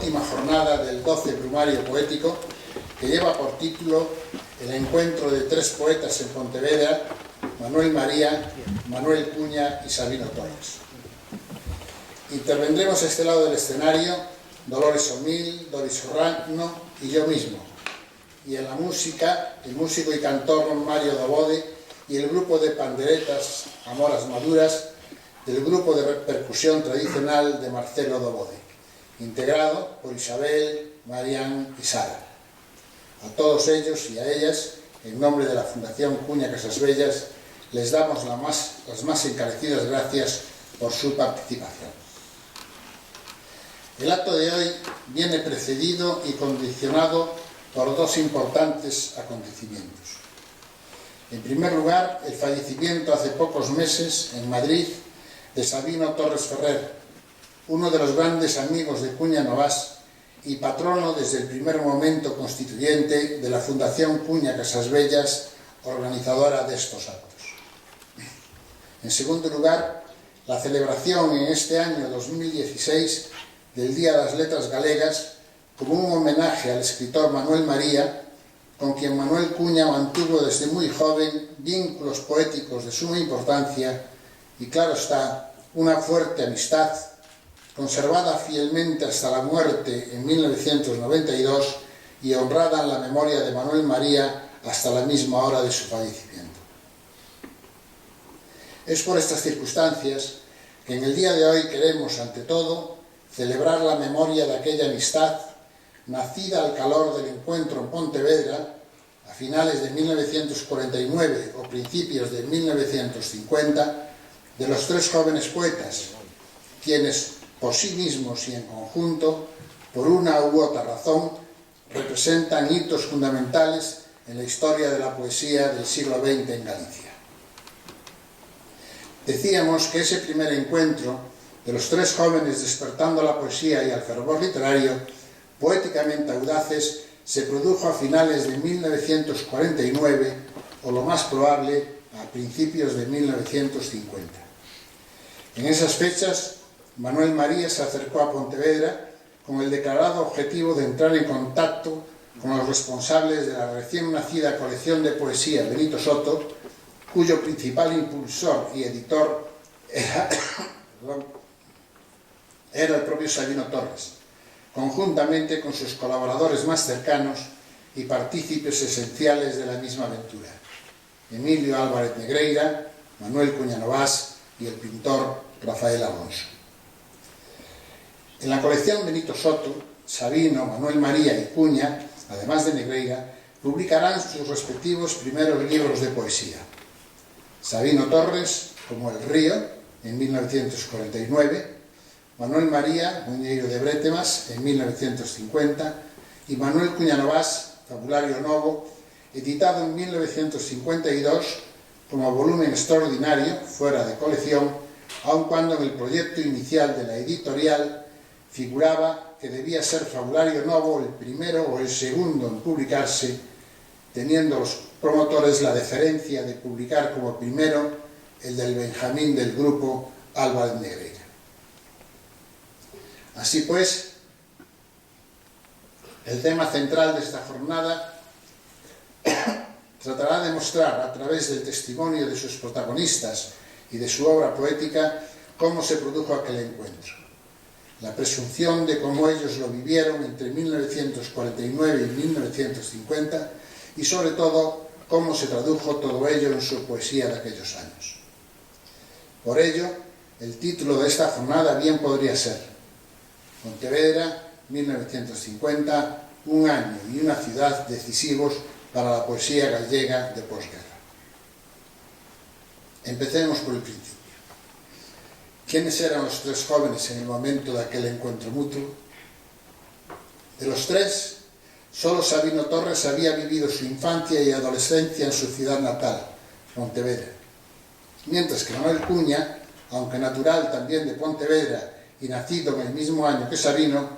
última jornada del 12 Brumario Poético, que lleva por título El encuentro de tres poetas en Pontevedra, Manuel María, Manuel Cuña y Sabino Torres. Intervendremos a este lado del escenario Dolores Omil, Doris Sorrano y yo mismo. Y en la música, el músico y cantor Mario Dobode y el grupo de panderetas Amoras Maduras del grupo de percusión tradicional de Marcelo Dobode, integrado por Isabel, Marián y Sara. A todos ellos y a ellas, en nombre de la Fundación Cuña Casasbellas, les damos las más encarecidas gracias por su participación. El acto de hoy viene precedido y condicionado por dos importantes acontecimientos. En primer lugar, el fallecimiento hace pocos meses en Madrid de Sabino Torres Ferrer, uno de los grandes amigos de Cuña Novas y patrono desde el primer momento constituyente de la Fundación Cuña Casasbellas, organizadora de estos actos. En segundo lugar, la celebración en este año 2016 del Día de las Letras Galegas como un homenaje al escritor Manuel María, con quien Manuel Cuña mantuvo desde muy joven vínculos poéticos de suma importancia y, claro está, una fuerte amistad conservada fielmente hasta la muerte en 1992 y honrada en la memoria de Manuel María hasta la misma hora de su fallecimiento. Es por estas circunstancias que en el día de hoy queremos, ante todo, celebrar la memoria de aquella amistad nacida al calor del encuentro en Pontevedra a finales de 1949 o principios de 1950 de los tres jóvenes poetas, quienes por sí mismos y en conjunto, por una u otra razón, representan hitos fundamentales en la historia de la poesía del siglo XX en Galicia. Decíamos que ese primer encuentro de los tres jóvenes despertando a la poesía y al fervor literario, poéticamente audaces, se produjo a finales de 1949 o lo más probable a principios de 1950. En esas fechas, Manuel María se acercó a Pontevedra con el declarado objetivo de entrar en contacto con los responsables de la recién nacida colección de poesía Benito Soto, cuyo principal impulsor y editor era el propio Sabino Torres, conjuntamente con sus colaboradores más cercanos y partícipes esenciales de la misma aventura, Emilio Álvarez Negreira, Manuel Cuña Novas y el pintor Rafael Alonso. En la colección Benito Soto, Sabino, Manuel María y Cuña, además de Negreira, publicarán sus respectivos primeros libros de poesía. Sabino Torres, como El río, en 1949, Manuel María, Muñeiro de Brétemas, en 1950, y Manuel Cuña Novas, Fabulario Novo, editado en 1952 como volumen extraordinario, fuera de colección, aun cuando en el proyecto inicial de la editorial figuraba que debía ser Fabulario Novo el primero o el segundo en publicarse, teniendo los promotores la deferencia de publicar como primero el del Benjamín del grupo Álvarez Negreira. Así pues, el tema central de esta jornada tratará de mostrar a través del testimonio de sus protagonistas y de su obra poética cómo se produjo aquel encuentro, la presunción de cómo ellos lo vivieron entre 1949 y 1950 y sobre todo cómo se tradujo todo ello en su poesía de aquellos años. Por ello, el título de esta jornada bien podría ser Pontevedra, 1950, un año y una ciudad decisivos para la poesía gallega de posguerra. Empecemos por el principio. ¿Quiénes eran los tres jóvenes en el momento de aquel encuentro mutuo? De los tres, solo Sabino Torres había vivido su infancia y adolescencia en su ciudad natal, Pontevedra, mientras que Manuel Cuña, aunque natural también de Pontevedra y nacido en el mismo año que Sabino,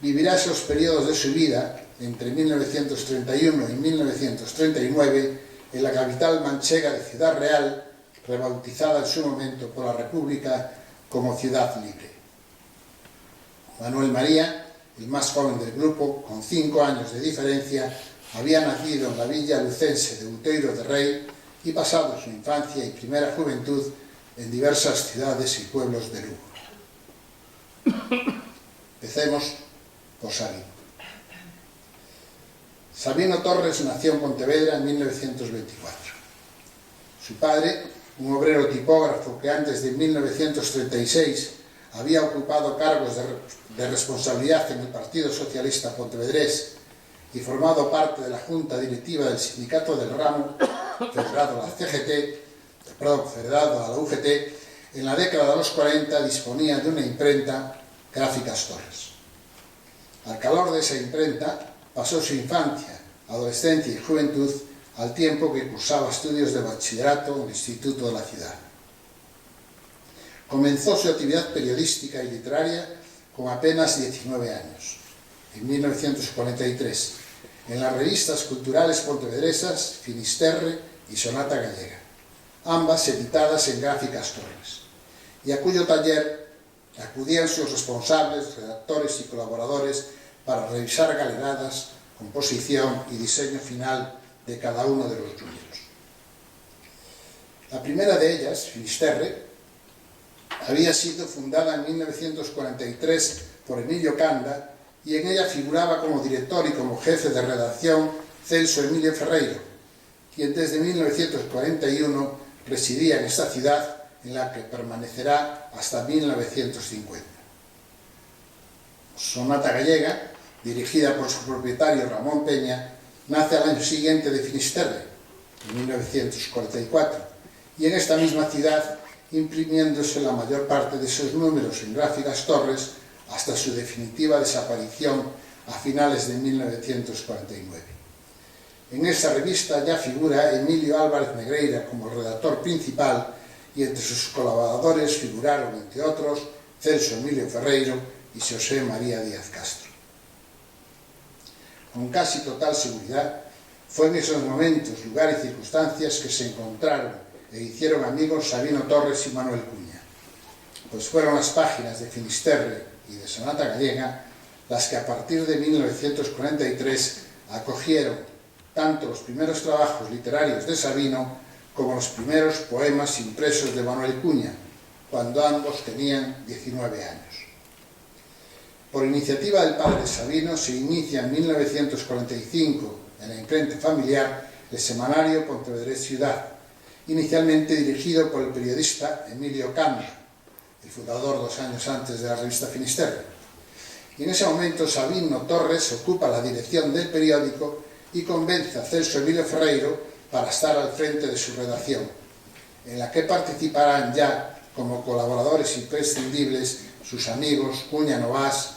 vivirá esos periodos de su vida, entre 1931 y 1939, en la capital manchega de Ciudad Real, rebautizada en su momento por la República como Ciudad Libre. Manuel María el más joven del grupo, con 5 años de diferencia, había nacido en la villa lucense de Outeiro de Rei y pasado su infancia y primera juventud en diversas ciudades y pueblos de Lugo. Empecemos por Sabino. Sabino Torres nació en Pontevedra en 1924. Su padre, un obrero tipógrafo que antes de 1936 había ocupado cargos de responsabilidad en el Partido Socialista Pontevedrés y formado parte de la junta directiva del sindicato del ramo, federado a la UGT, en la década de los 40 disponía de una imprenta, Gráficas Torres. Al calor de esa imprenta pasó su infancia, adolescencia y juventud, al tiempo que cursaba estudios de bachillerato en el instituto de la ciudad. Comenzó su actividad periodística y literaria con apenas 19 años, en 1943, en las revistas culturales pontevedresas Finisterre y Sonata Gallega, ambas editadas en Gráficas Torres, y a cuyo taller acudían sus responsables, redactores y colaboradores para revisar galeradas, composición y diseño final de cada uno de los números. La primera de ellas, Finisterre, había sido fundada en 1943 por Emilio Canda y en ella figuraba como director y como jefe de redacción Celso Emilio Ferreiro, quien desde 1941 residía en esta ciudad, en la que permanecerá hasta 1950. Sonata Gallega, dirigida por su propietario Ramón Peña, nace al año siguiente de Finisterre, en 1944, y en esta misma ciudad imprimiéndose la mayor parte de sus números en Gráficas Torres hasta su definitiva desaparición a finales de 1949. En esta revista ya figura Emilio Álvarez Negreira como redactor principal y entre sus colaboradores figuraron, entre otros, Celso Emilio Ferreiro y José María Díaz Castro. Con casi total seguridad, fue en esos momentos, lugares y circunstancias que se encontraron e hicieron amigos Sabino Torres y Manuel Cuña, pues fueron las páginas de Finisterre y de Sonata Gallega las que a partir de 1943 acogieron tanto los primeros trabajos literarios de Sabino como los primeros poemas impresos de Manuel Cuña, cuando ambos tenían 19 años. Por iniciativa del padre de Sabino se inicia en 1945 en la imprenta familiar el semanario Pontevedrés Ciudad, inicialmente dirigido por el periodista Emilio Canda, el fundador 2 años antes de la revista Finisterre. Y en ese momento Sabino Torres ocupa la dirección del periódico y convence a Celso Emilio Ferreiro para estar al frente de su redacción, en la que participarán ya como colaboradores imprescindibles sus amigos Cuña Novás,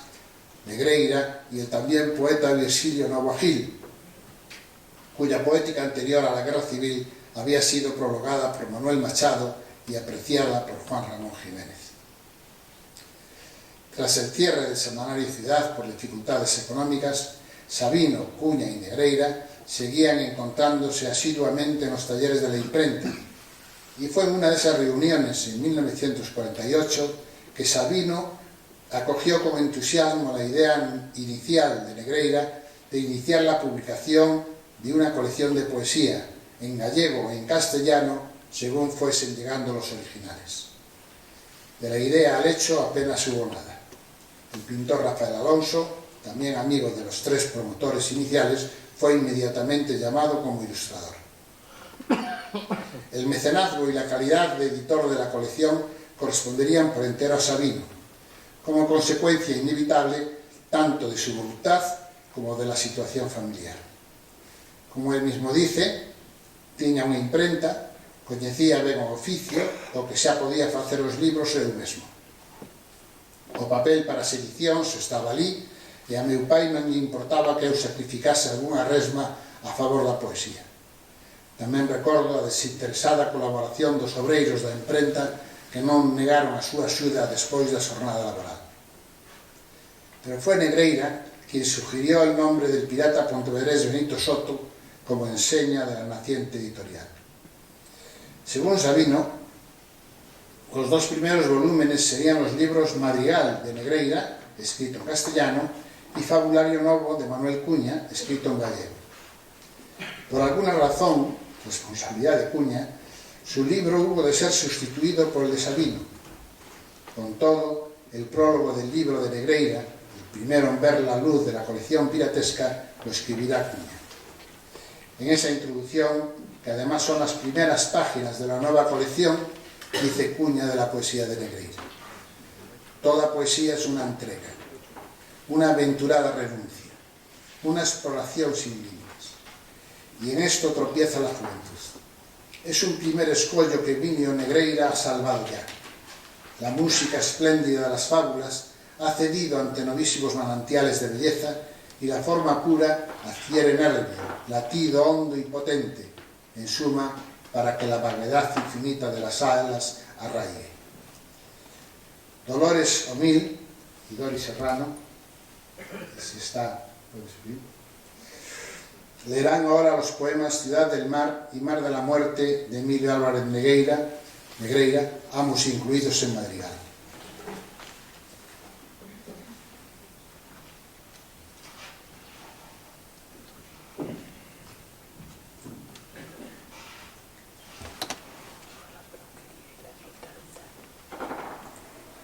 Negreira y el también poeta Virgilio Novo Gil, cuya poética anterior a la Guerra Civil había sido prologada por Manuel Machado y apreciada por Juan Ramón Jiménez. Tras el cierre del semanario Ciudad por dificultades económicas, Sabino, Cuña y Negreira seguían encontrándose asiduamente en los talleres de la imprenta, y fue en una de esas reuniones en 1948 que Sabino acogió con entusiasmo la idea inicial de Negreira de iniciar la publicación de una colección de poesía en gallego o en castellano según fuesen llegando los originales. De la idea al hecho apenas hubo nada. El pintor Rafael Alonso, también amigo de los 3 promotores iniciales, fue inmediatamente llamado como ilustrador. El mecenazgo y la calidad de editor de la colección corresponderían por entero a Sabino, como consecuencia inevitable tanto de su voluntad como de la situación familiar. Como él mismo dice, tiña unha imprenta, coñecía ben o oficio, o que xa podía facer os libros eu mesmo. O papel para as edicións estaba ali, e a meu pai non lle importaba que eu sacrificase algunha resma a favor da poesía. Tamén recordo a desinteresada colaboración dos obreiros da imprenta que non negaron a súa axuda despois da xornada laboral. Pero foi Negreira quien sugirió el nombre del pirata pontevedrés Benito Soto como enseña de la naciente editorial. Según Sabino, los 2 primeros volúmenes serían los libros Madrigal de Negreira, escrito en castellano, y Fabulario Novo de Manuel Cuña, escrito en gallego. Por alguna razón, responsabilidad de Cuña, su libro hubo de ser sustituido por el de Sabino. Con todo, el prólogo del libro de Negreira, el primero en ver la luz de la colección piratesca, lo escribirá Cuña. En esa introducción, que además son las primeras páginas de la nueva colección, dice Cuña de la poesía de Negreira: toda poesía es una entrega, una aventurada renuncia, una exploración sin límites. Y en esto tropieza la juventud. Es un primer escollo que Minio Negreira ha salvado ya. La música espléndida de las fábulas ha cedido ante novísimos manantiales de belleza y la forma pura adquiere nervio, latido hondo y potente, en suma, para que la vaguedad infinita de las alas arraigue. Dolores Omil y Dori Serrano, si está, puede subir, leerán ahora los poemas Ciudad del Mar y Mar de la Muerte de Emilio Álvarez Negreira, ambos incluidos en madrigal.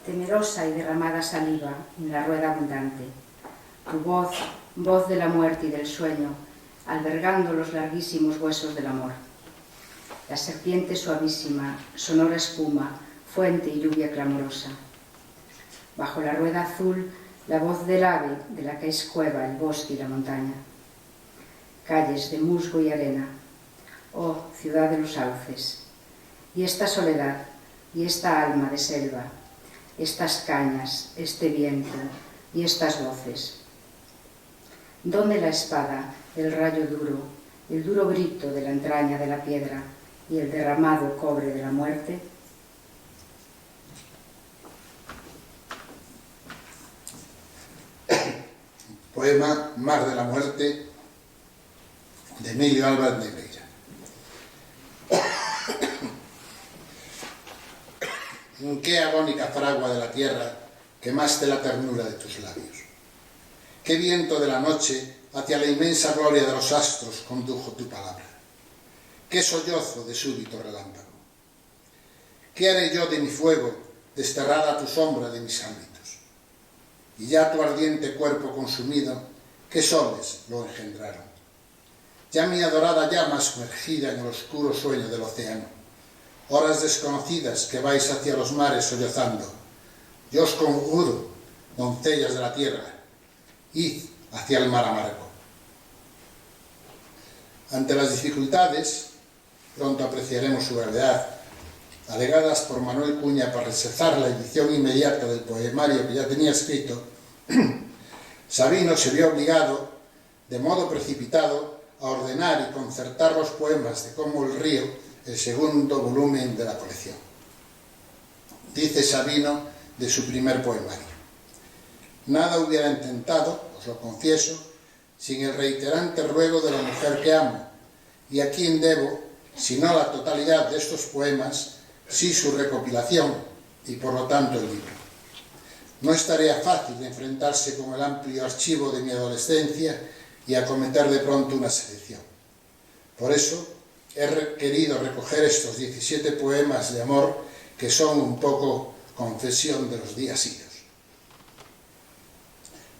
Temerosa y derramada saliva en la rueda abundante, tu voz, voz de la muerte y del sueño, albergando los larguísimos huesos del amor. La serpiente suavísima, sonora espuma, fuente y lluvia clamorosa. Bajo la rueda azul, la voz del ave de la que es cueva el bosque y la montaña. Calles de musgo y arena, oh ciudad de los sauces. Y esta soledad, y esta alma de selva, estas cañas, este viento y estas voces. ¿Dónde la espada, el rayo duro, el duro grito de la entraña de la piedra y el derramado cobre de la muerte? Poema Mar de la Muerte de Emilio Álvarez Negreira. ¿En qué agónica fragua de la tierra quemaste la ternura de tus labios? ¿Qué viento de la noche hacia la inmensa gloria de los astros condujo tu palabra? ¿Qué sollozo de súbito relámpago? ¿Qué haré yo de mi fuego, desterrada tu sombra de mis ámbitos? Y ya tu ardiente cuerpo consumido, ¿qué soles lo engendraron? Ya mi adorada llama sumergida en el oscuro sueño del océano. Horas desconocidas que vais hacia los mares sollozando. Yo os conjuro, doncellas de la tierra, id hacia el mar amargo. Ante las dificultades, pronto apreciaremos su gravedad, alegadas por Manuel Cuña para rechazar la edición inmediata del poemario que ya tenía escrito, Sabino se vio obligado, de modo precipitado, a ordenar y concertar los poemas de Como el río, el segundo volumen de la colección. Dice Sabino de su primer poemario: nada hubiera intentado, os lo confieso, sin el reiterante ruego de la mujer que amo, y a quien debo, si no la totalidad de estos poemas, sí su recopilación y por lo tanto el libro. No es tarea fácil enfrentarse con el amplio archivo de mi adolescencia y acometer de pronto una selección. Por eso he querido recoger estos 17 poemas de amor que son un poco confesión de los días idos.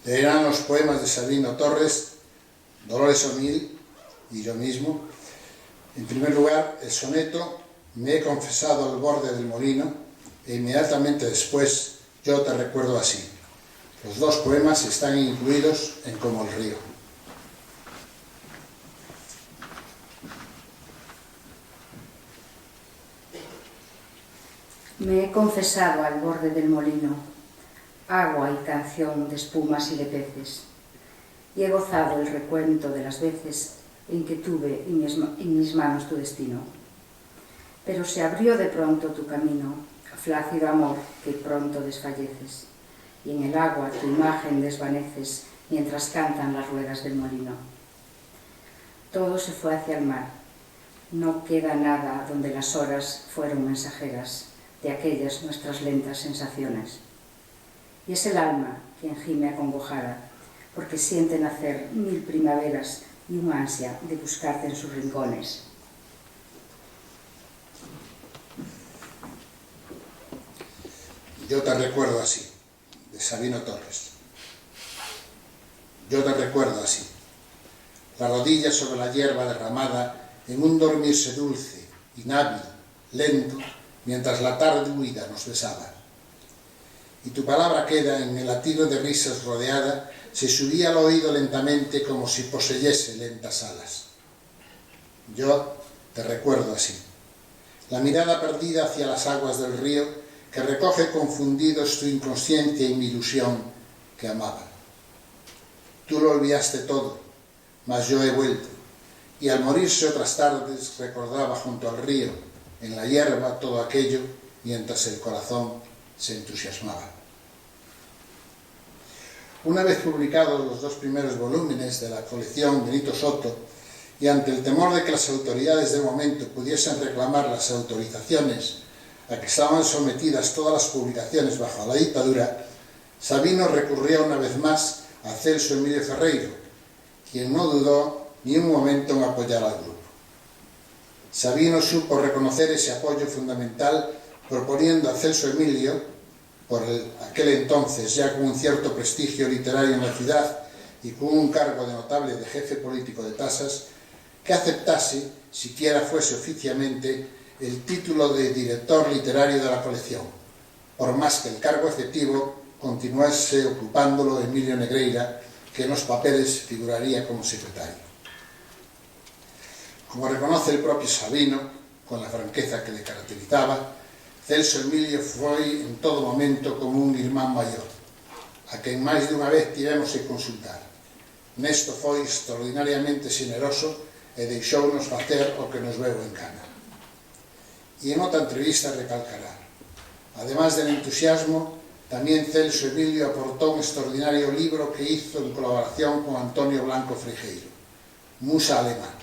Leerán los poemas de Sabino Torres, Dolores Omil y yo mismo. En primer lugar, el soneto Me he confesado al borde del molino, e inmediatamente después Yo te recuerdo así. Los dos poemas están incluidos en Como el río. Me he confesado al borde del molino, agua y canción de espumas y de peces, y he gozado el recuento de las veces en que tuve en mis manos tu destino. Pero se abrió de pronto tu camino, flácido amor que pronto desfalleces, y en el agua tu imagen desvaneces mientras cantan las ruedas del molino. Todo se fue hacia el mar, no queda nada donde las horas fueron mensajeras de aquellas nuestras lentas sensaciones. Y es el alma quien gime acongojada, porque siente nacer 1000 primaveras y un ansia de buscarte en sus rincones. Yo te recuerdo así, de Sabino Torres. Yo te recuerdo así, la rodilla sobre la hierba derramada en un dormirse dulce, inhábil, lento, mientras la tarde huida nos besaba. Y tu palabra queda en el latido de risas rodeada, se subía al oído lentamente como si poseyese lentas alas. Yo te recuerdo así, la mirada perdida hacia las aguas del río que recoge confundidos tu inconsciencia y mi ilusión que amaba. Tú lo olvidaste todo, mas yo he vuelto, y al morirse otras tardes recordaba junto al río, en la hierba, todo aquello, mientras el corazón se entusiasmaba. Una vez publicados los 2 primeros volúmenes de la colección Benito Soto, y ante el temor de que las autoridades de momento pudiesen reclamar las autorizaciones a que estaban sometidas todas las publicaciones bajo la dictadura, Sabino recurrió una vez más a Celso Emilio Ferreiro, quien no dudó ni un momento en apoyar al grupo. Sabino supo reconocer ese apoyo fundamental proponiendo a Celso Emilio, por aquel entonces ya con un cierto prestigio literario en la ciudad y con un cargo de notable de jefe político de tasas, que aceptase, siquiera fuese oficialmente, el título de director literario de la colección, por más que el cargo efectivo continuase ocupándolo Emilio Negreira, que en los papeles figuraría como secretario. Como reconoce el propio Sabino, con la franqueza que le caracterizaba, Celso Emilio foi en todo momento como un irmán maior, a quen máis de unha vez tivemos que consultar. Nesto foi extraordinariamente xeneroso e deixounos facer o que nos veu en gana. E en outra entrevista recalcará: además del entusiasmo, también Celso Emilio aportó un extraordinario libro que hizo en colaboración con Antonio Blanco Frijeiro, Musa Alemán,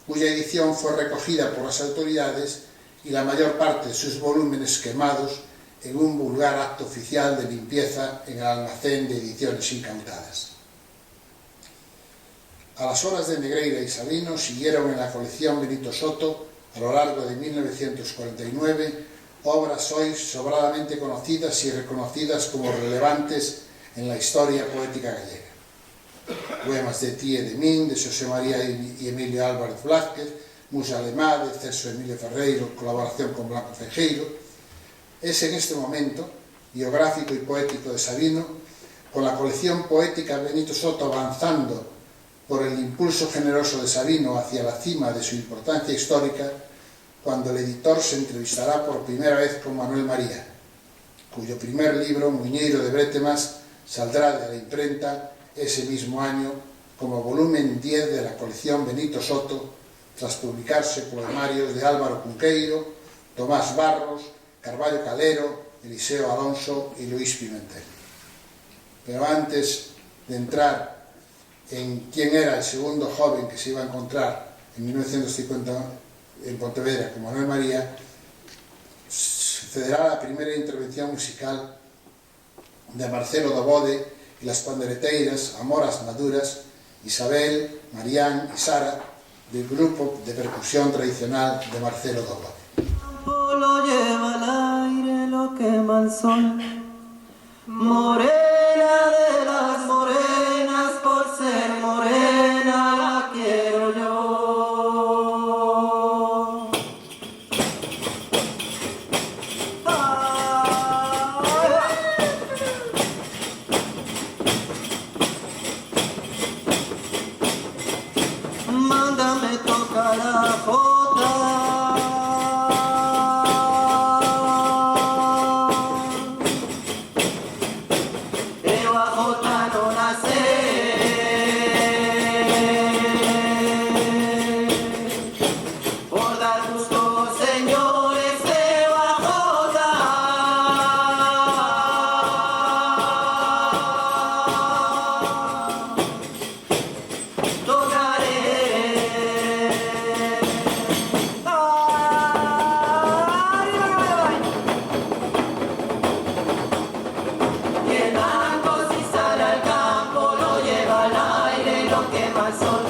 cuya edición fue recogida por las autoridades y la mayor parte de sus volúmenes quemados en un vulgar acto oficial de limpieza en el almacén de ediciones incautadas. A las horas de Negreira y Sabino siguieron en la colección Benito Soto, a lo largo de 1949, obras hoy sobradamente conocidas y reconocidas como relevantes en la historia poética gallega. Poemas de Ti e de Min, de Xosé María y Emilio Álvarez Blázquez, Musa Alemán, de Celso Emilio Ferreiro, colaboración con Blanco Frijeiro. Es en este momento, biográfico y poético de Sabino, con la colección poética Benito Soto avanzando por el impulso generoso de Sabino hacia la cima de su importancia histórica, cuando el editor se entrevistará por primera vez con Manuel María, cuyo primer libro, Muñeiro de Brétemas, saldrá de la imprenta ese mismo año como volumen 10 de la colección Benito Soto, tras publicarse poemarios de Álvaro Cunqueiro, Tomás Barros, Carballo Calero, Eliseo Alonso y Luis Pimentel. Pero antes de entrar en quién era el segundo joven que se iba a encontrar en 1950 en Pontevedra con Manuel María, sucederá la primera intervención musical de Marcelo Dobode y las pandereteiras Amoras Maduras, Isabel, Marián y Sara, del grupo de percusión tradicional de Marcelo Dobode. Lo lleva al aire, lo quema el sol, morena de las morenas, por ser morena la quiero yo. Mándame tocar la jota, pero a jota no nace, por dar gusto, señores, pero a jota. Tocaré. lo quema el sol.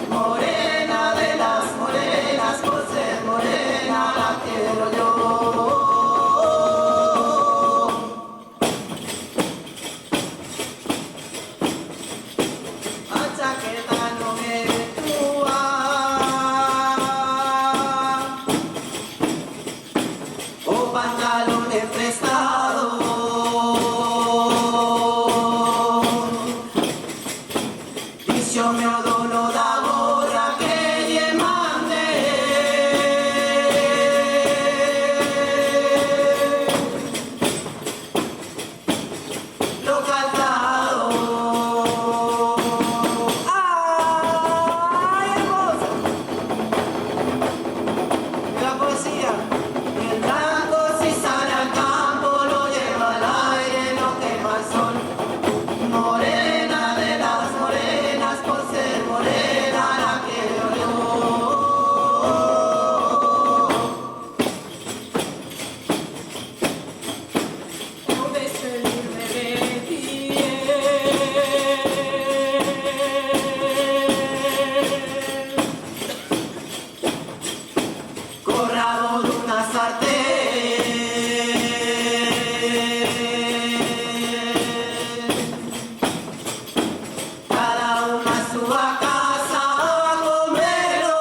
Morena de las morenas, por ser morena la quiero yo. A chaqueta no me detúa, o pantalones prestados. Yo me odono da gorra que lle mande, lo calzado. ¡Ay, hermosa! La poesía. Y el blanco si sale al campo lo lleva al aire, lo quema el sol. Morena de las morenas, por ser morena la quiero yo. Por despedirme de ti, con rabo de una sartén. Cada una a su casa a comerlo.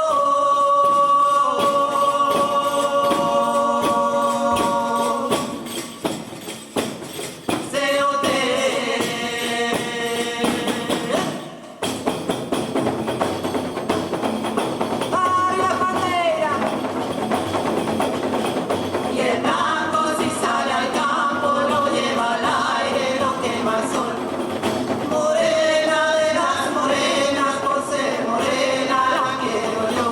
Cerote. ¡Ay, la bandera! Y el blanco si sale al campo lo lleva al aire, lo quema el sol. Morena de las morenas, por ser morena la quiero yo.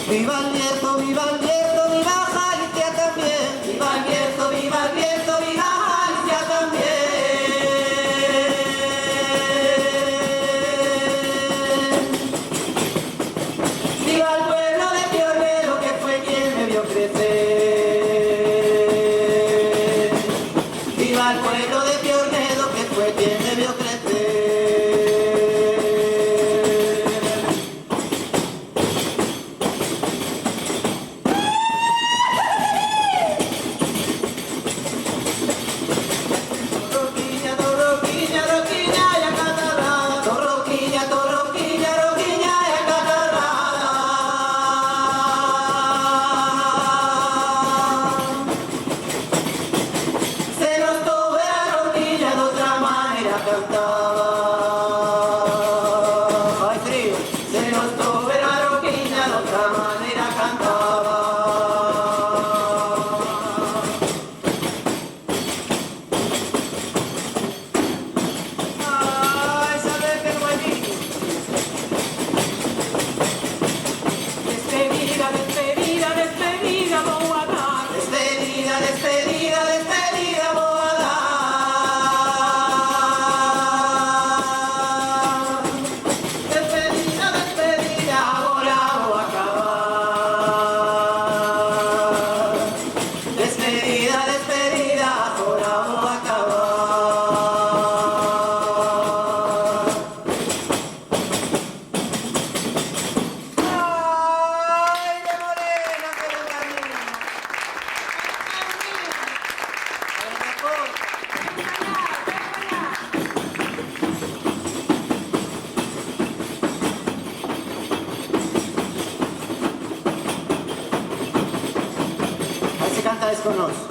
Viva el viento, viva el viento, viva Galicia también. Viva el viento, viva el viento, viva Galicia también. Viva el pueblo de Pionero que fue quien me vio crecer. Viva el pueblo de Pionero que fue quien me vio crecer. Torroquiña, torroquiña, roquiña y acatarrada. Torroquiña, torroquiña, roquiña y acatarrada. Se nos tove la roquilla de otra manera cantaba. Ay, frío. Se nos tove la roquilla de otra manera cantaba. Ay, saber que buenito. Despedida, despedida, despedida, voy a dar. Despedida, despedida, despedida, voy a dar. Despedida, despedida, ahora voy a acabar. Despedida, despedida, ahora voy a acabar. Ay, de morena, que lugar lindo. A lo mejor. Ahí se canta desconocido.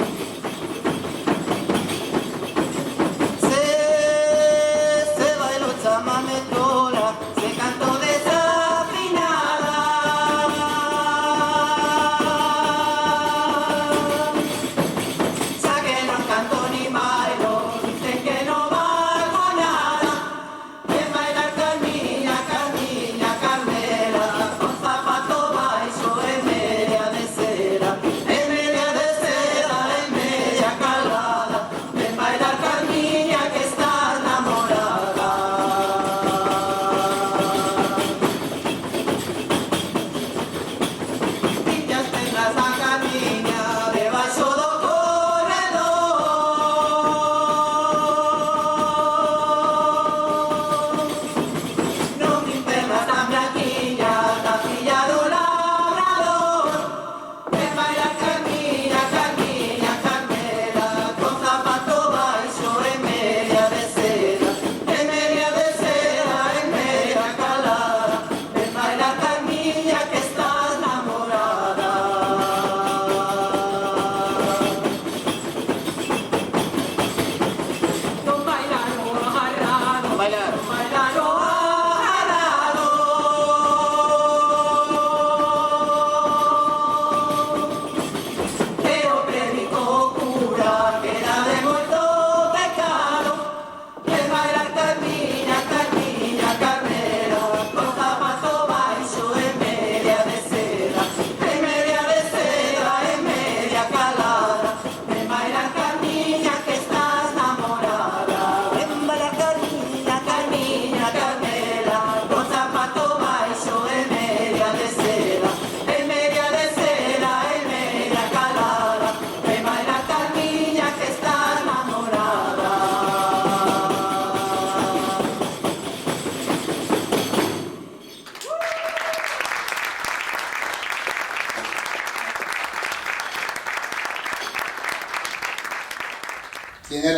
Se bailó chamametola, se cantó desafinada. Ya que no canto ni bailo, dicen que no valgo nada. Ven bailar Carmina, Carmina, Carmela, con zapato baixo en media de cera, en media de cera.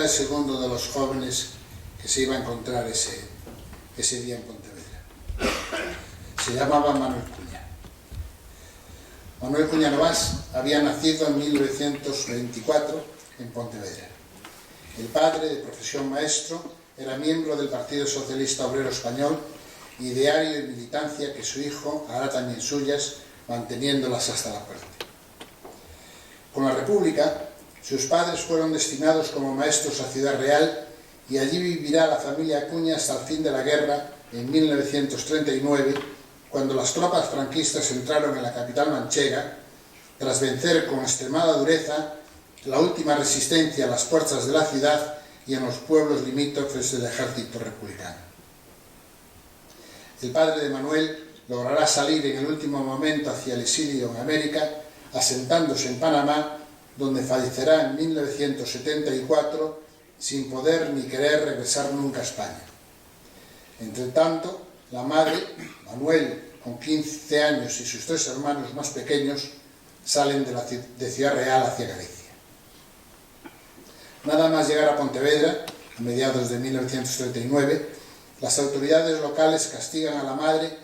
el segundo de los jóvenes que se iba a encontrar ese día en Pontevedra. Se llamaba Manuel Cuña. Manuel Cuña Novas había nacido en 1924 en Pontevedra. El padre, de profesión maestro, era miembro del Partido Socialista Obrero Español, ideario y militancia que su hijo hará también suyas, manteniéndolas hasta la muerte. Con la República, sus padres fueron destinados como maestros a Ciudad Real y allí vivirá la familia Acuña hasta el fin de la guerra en 1939, cuando las tropas franquistas entraron en la capital manchega, tras vencer con extremada dureza la última resistencia a las puertas de la ciudad y en los pueblos limítrofes del ejército republicano. El padre de Manuel logrará salir en el último momento hacia el exilio en América, asentándose en Panamá, donde fallecerá en 1974 sin poder ni querer regresar nunca a España. Entre tanto, la madre, Manuel, con 15 años, y sus 3 hermanos más pequeños salen de Ciudad Real hacia Galicia. Nada más llegar a Pontevedra, a mediados de 1939, las autoridades locales castigan a la madre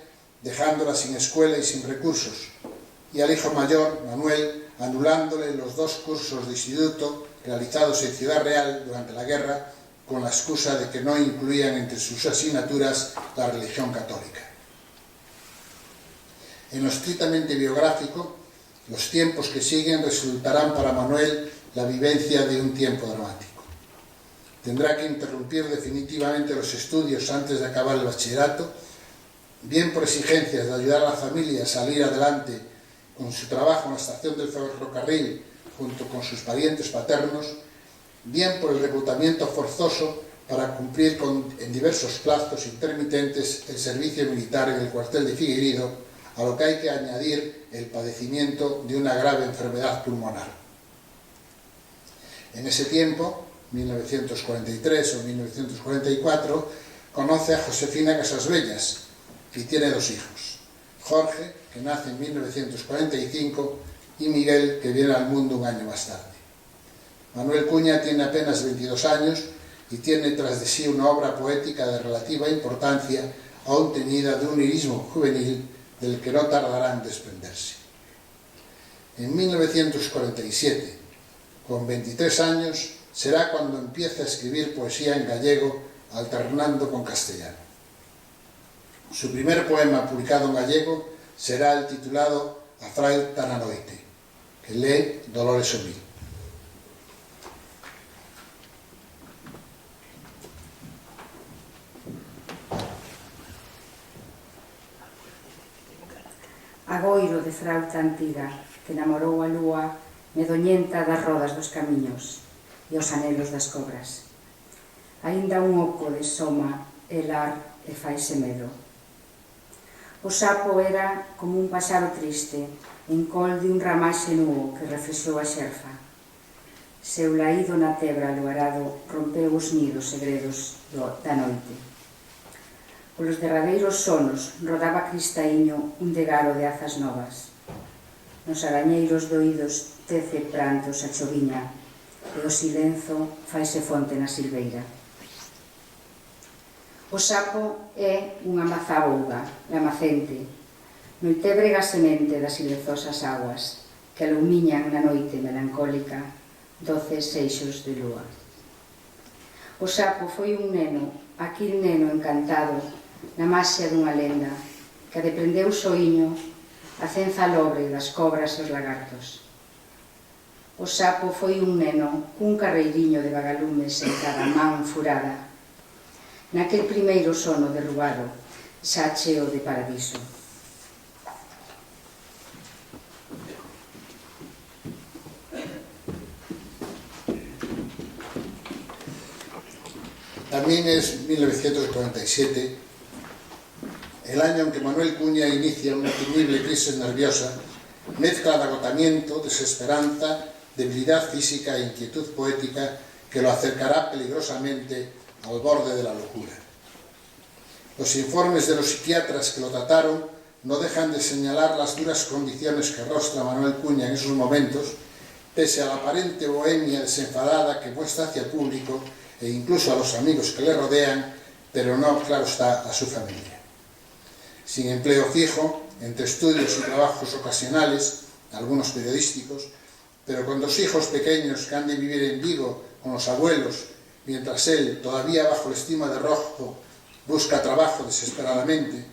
dejándola sin escuela y sin recursos, y al hijo mayor, Manuel, anulándole los 2 cursos de instituto realizados en Ciudad Real durante la guerra, con la excusa de que no incluían entre sus asignaturas la religión católica. En lo estrictamente biográfico, los tiempos que siguen resultarán para Manuel la vivencia de un tiempo dramático. Tendrá que interrumpir definitivamente los estudios antes de acabar el bachillerato, bien por exigencias de ayudar a la familia a salir adelante con su trabajo en la estación del ferrocarril junto con sus parientes paternos, bien por el reclutamiento forzoso para cumplir en diversos plazos intermitentes el servicio militar en el cuartel de Figueiredo, a lo que hay que añadir el padecimiento de una grave enfermedad pulmonar. En ese tiempo, 1943 o 1944, conoce a Josefina Casasbellas y tiene 2 hijos, Jorge, que nace en 1945, y Miguel, que viene al mundo un año más tarde. Manuel Cuña tiene apenas 22 años y tiene tras de sí una obra poética de relativa importancia, aún teñida de un lirismo juvenil del que no tardará en desprenderse. En 1947, con 23 años, será cuando empieza a escribir poesía en gallego, alternando con castellano. Su primer poema publicado en gallego será el titulado A Frai tan a noite, que lee Dolores Omil. Agoiro de frauta antiga que namorou a lúa medoñenta das rodas dos camiños e os anelos das cobras. Aínda un oco de soma elar e faise medo. O sapo era como un paxaro triste en col de un ramaxe nuo que reflexou a xerfa. Seu laído na tebra aluarado rompeu os nidos segredos da noite. Polos derradeiros sonos rodaba cristaíño un degaro de azas novas. Nos arañeiros doídos tece prantos a choviña e o silenzo faise fonte na silveira. O sapo é unha mazabouga, lamacente, noitebrega semente das silenzosas aguas que alumiñan na noite melancólica 12 seixos de lúa. O sapo foi un neno, aquel neno encantado na maxia dunha lenda que deprendeu soiño a cenza lobre das cobras e os lagartos. O sapo foi un neno cun carreiriño de vagalumes en cada man furada, naquel primeiro sono derrubado, xa cheo de paradiso. También es 1947 el año en que Manuel Cuña inicia una temible crisis nerviosa, mezcla de agotamiento, desesperanza, debilidad física e inquietud poética que lo acercará peligrosamente al borde de la locura. Los informes de los psiquiatras que lo trataron no dejan de señalar las duras condiciones que arrostra Manuel Cuña en esos momentos pese a la aparente bohemia desenfadada que muestra hacia el público e incluso a los amigos que le rodean, pero no, claro está, a su familia. Sin empleo fijo, entre estudios y trabajos ocasionales, algunos periodísticos, pero con 2 hijos pequeños que han de vivir en Vigo con los abuelos, mientras él, todavía bajo la estima de Rojo, busca trabajo desesperadamente,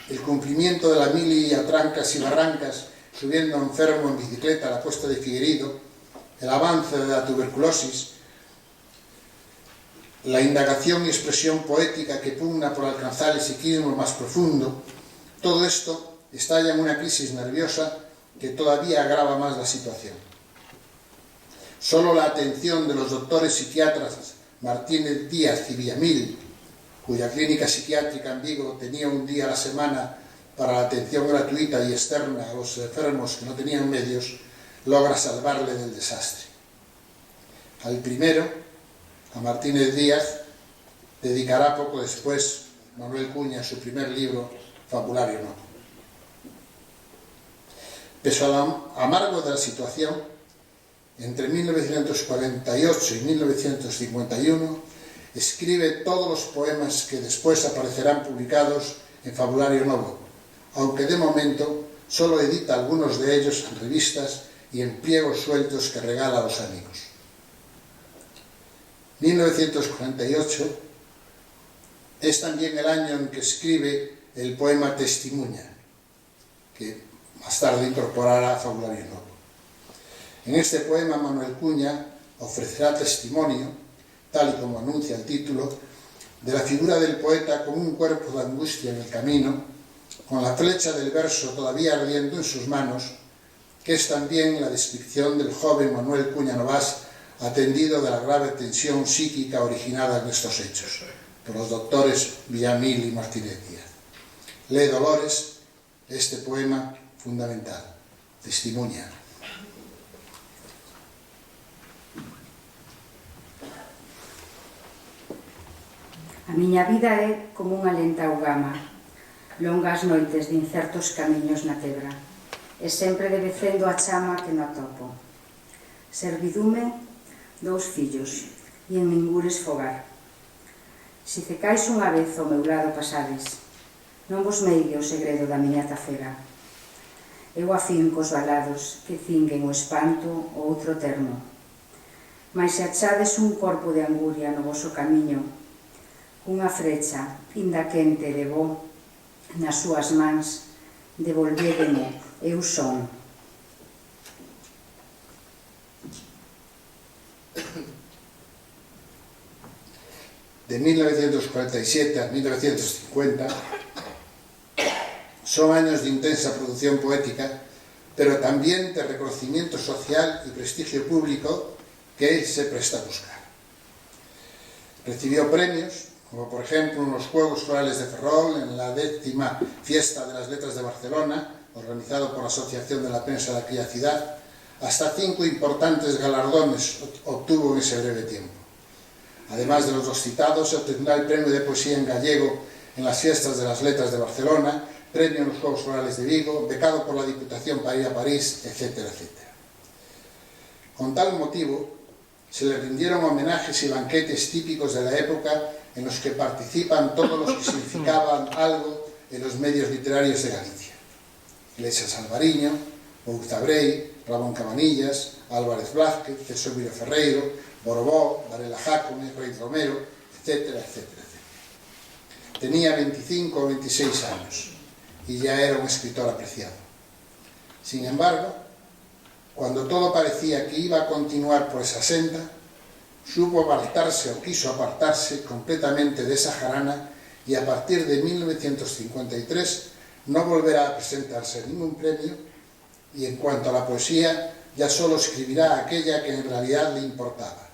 el cumplimiento de la mili a trancas y barrancas, subiendo enfermo en bicicleta a la Cuesta de Figueiredo, el avance de la tuberculosis, la indagación y expresión poética que pugna por alcanzar el psiquismo más profundo, todo esto estalla en una crisis nerviosa que todavía agrava más la situación. Solo la atención de los doctores psiquiatras Martínez Díaz y Villamil, cuya clínica psiquiátrica en Vigo tenía un día a la semana para la atención gratuita y externa a los enfermos que no tenían medios, logra salvarle del desastre. Al primero, a Martínez Díaz, dedicará poco después Manuel Cuña su primer libro, Fabulario Novo. Pese a lo amargo de la situación, entre 1948 y 1951 escribe todos los poemas que después aparecerán publicados en Fabulario Novo, aunque de momento solo edita algunos de ellos en revistas y en pliegos sueltos que regala a los amigos. 1948 es también el año en que escribe el poema Testimuña, que más tarde incorporará a Fabulario Novo. En este poema Manuel Cuña ofrecerá testimonio, tal y como anuncia el título, de la figura del poeta con un cuerpo de angustia en el camino, con la flecha del verso todavía ardiendo en sus manos, que es también la descripción del joven Manuel Cuña Novas, atendido de la grave tensión psíquica originada en estos hechos, por los doctores Villamil y Martínez Díaz. Lee Dolores este poema fundamental, Testimuña. A miña vida é como unha lenta augama, longas noites de incertos camiños na tebra, e sempre debecendo a chama que no atopo. Servidume, 2 fillos, e en ningures fogar. Si cecais unha vez ao meu lado pasades, non vos meide o segredo da miña tafera. Eu afinco os balados que cinguen o espanto o outro termo. Mais se achades un corpo de anguria no voso camiño, unha frecha, inda quente de bo, nas súas mans, devolvédemo, eu son. De 1947 a 1950 son años de intensa producción poética, pero también de reconocimiento social y prestigio público que él se presta a buscar. Recibió premios, como por ejemplo en los Juegos Florales de Ferrol, en la 10ª Fiesta de las Letras de Barcelona, organizado por la Asociación de la Prensa de aquella ciudad. Hasta 5 importantes galardones obtuvo en ese breve tiempo. Además de los 2 citados, se obtendrá el premio de poesía en gallego en las Fiestas de las Letras de Barcelona, premio en los Juegos Florales de Vigo, becado por la Diputación para ir a París, etcétera, etcétera. Con tal motivo, se le rindieron homenajes y banquetes típicos de la época en los que participan todos los que significaban algo en los medios literarios de Galicia. Iglesias Alvariño, Ouzabrei, Ramón Cabanillas, Álvarez Blázquez, Cesómiro Ferreiro, Borbó, Varela Jácome, Rey Romero, etcétera, etcétera, etcétera. Tenía 25 o 26 años y ya era un escritor apreciado. Sin embargo, cuando todo parecía que iba a continuar por esa senda, supo apartarse o quiso apartarse completamente de esa jarana y a partir de 1953 no volverá a presentarse a ningún premio y en cuanto a la poesía ya solo escribirá aquella que en realidad le importaba,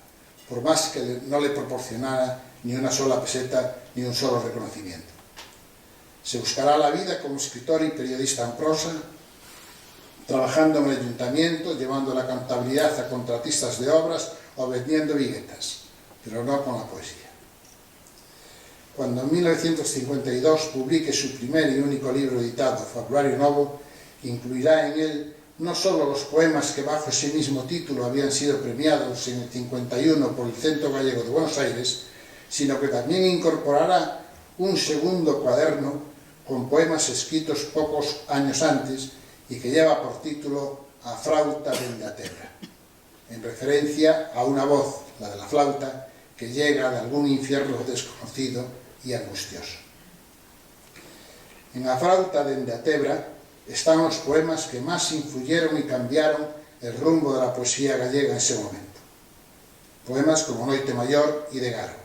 por más que no le proporcionara ni una sola peseta ni un solo reconocimiento. Se buscará la vida como escritor y periodista en prosa, trabajando en el ayuntamiento, llevando la contabilidad a contratistas de obras o vendiendo viguetas, pero no con la poesía. Cuando en 1952 publique su primer y único libro editado, Fabulario Novo, incluirá en él no solo los poemas que bajo ese mismo título habían sido premiados en el 51 por el Centro Gallego de Buenos Aires, sino que también incorporará un segundo cuaderno con poemas escritos pocos años antes y que lleva por título A flauta dende a terra, en referencia a una voz, la de la flauta, que llega de algún infierno desconocido y angustioso. En A flauta dende a terra están los poemas que más influyeron y cambiaron el rumbo de la poesía gallega en ese momento. Poemas como Noite Maior y de Garo.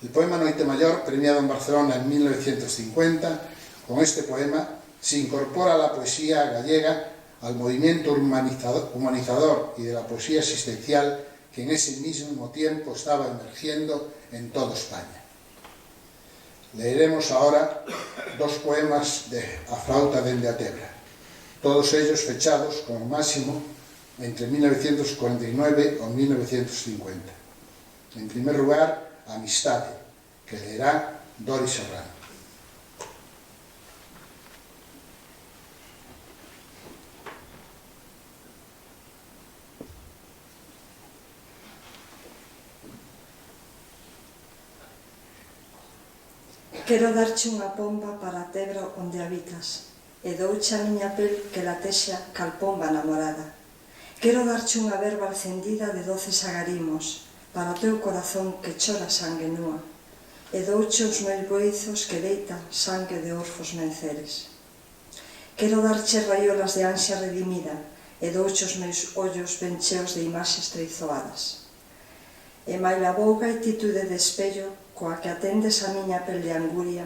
El poema Noite Maior, premiado en Barcelona en 1950, con este poema se incorpora la poesía gallega al movimiento humanizador y de la poesía existencial que en ese mismo tiempo estaba emergiendo en toda España. Leeremos ahora dos poemas de A flauta dende a terra, todos ellos fechados como máximo entre 1949 o 1950. En primer lugar, Amistade, que leerá Dori Serrano. Quero darche unha pomba para a tebra onde habitas, e douche a miña pel que latexa cal pomba namorada. Quero darche unha verba encendida de doces agarimos, para o teu corazón que chora sangue nua, e douche os meus boizos que deita sangue de orfos menceres. Quero darche raiolas de ansia redimida, e douche os meus ollos ben cheos de imaxes traizoadas. E maila boa gaititude de espello, coa que atendes a miña pel de anguria,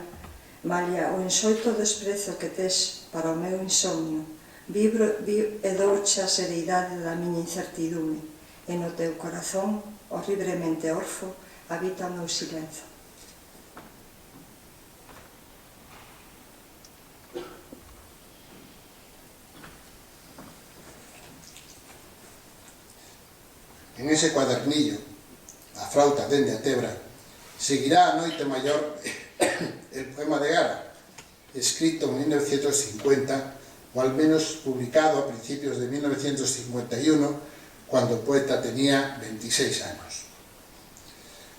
malia o enxoito desprezo que tes para o meu insomnio, vibro e douche a sereidade da miña incertidume, e no teu corazón, horriblemente orfo, habita o meu silencio. En ese cuadernillo, A flauta dende a terra, seguirá a Noite Maior el poema de Garo, escrito en 1950, o al menos publicado a principios de 1951, cuando el poeta tenía 26 años.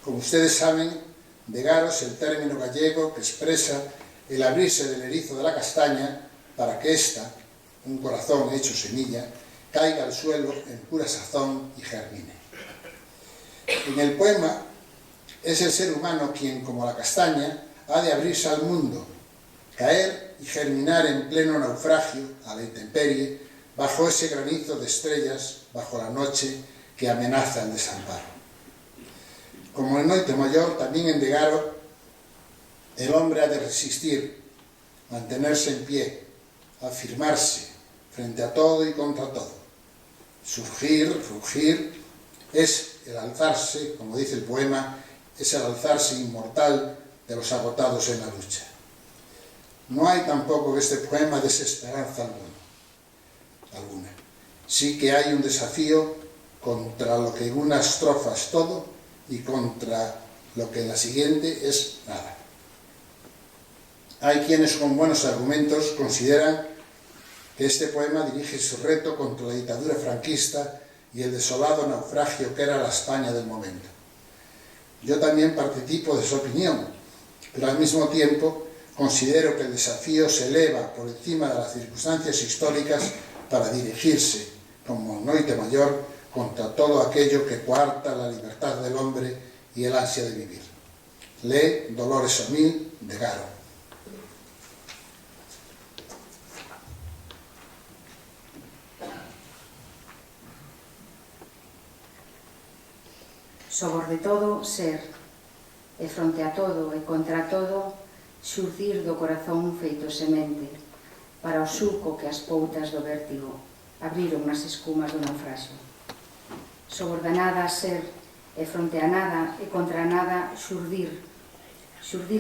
Como ustedes saben, de Garo es el término gallego que expresa el abrirse del erizo de la castaña para que ésta, un corazón hecho semilla, caiga al suelo en pura sazón y germine. En el poema es el ser humano quien, como la castaña, ha de abrirse al mundo, caer y germinar en pleno naufragio, a la intemperie, bajo ese granizo de estrellas, bajo la noche que amenaza el desamparo. Como en Noite Maior, también en de Garo, el hombre ha de resistir, mantenerse en pie, afirmarse frente a todo y contra todo. Surgir, rugir, es el alzarse, como dice el poema, es el alzarse inmortal de los agotados en la lucha. No hay tampoco en este poema desesperanza alguna. Sí que hay un desafío contra lo que en una estrofa es todo y contra lo que en la siguiente es nada. Hay quienes con buenos argumentos consideran que este poema dirige su reto contra la dictadura franquista y el desolado naufragio que era la España del momento. Yo también participo de su opinión, pero al mismo tiempo considero que el desafío se eleva por encima de las circunstancias históricas para dirigirse, como Noite Maior, contra todo aquello que coarta la libertad del hombre y el ansia de vivir. Lee Dolores O'Neill, de Garo. Sobre todo, ser, e fronte a todo e contra todo, xurdir do corazón feito semente, para o suco que as poutas do vértigo abriron nas escumas do naufraxio. Sobre nada, ser, e fronte a nada e contra nada, xurdir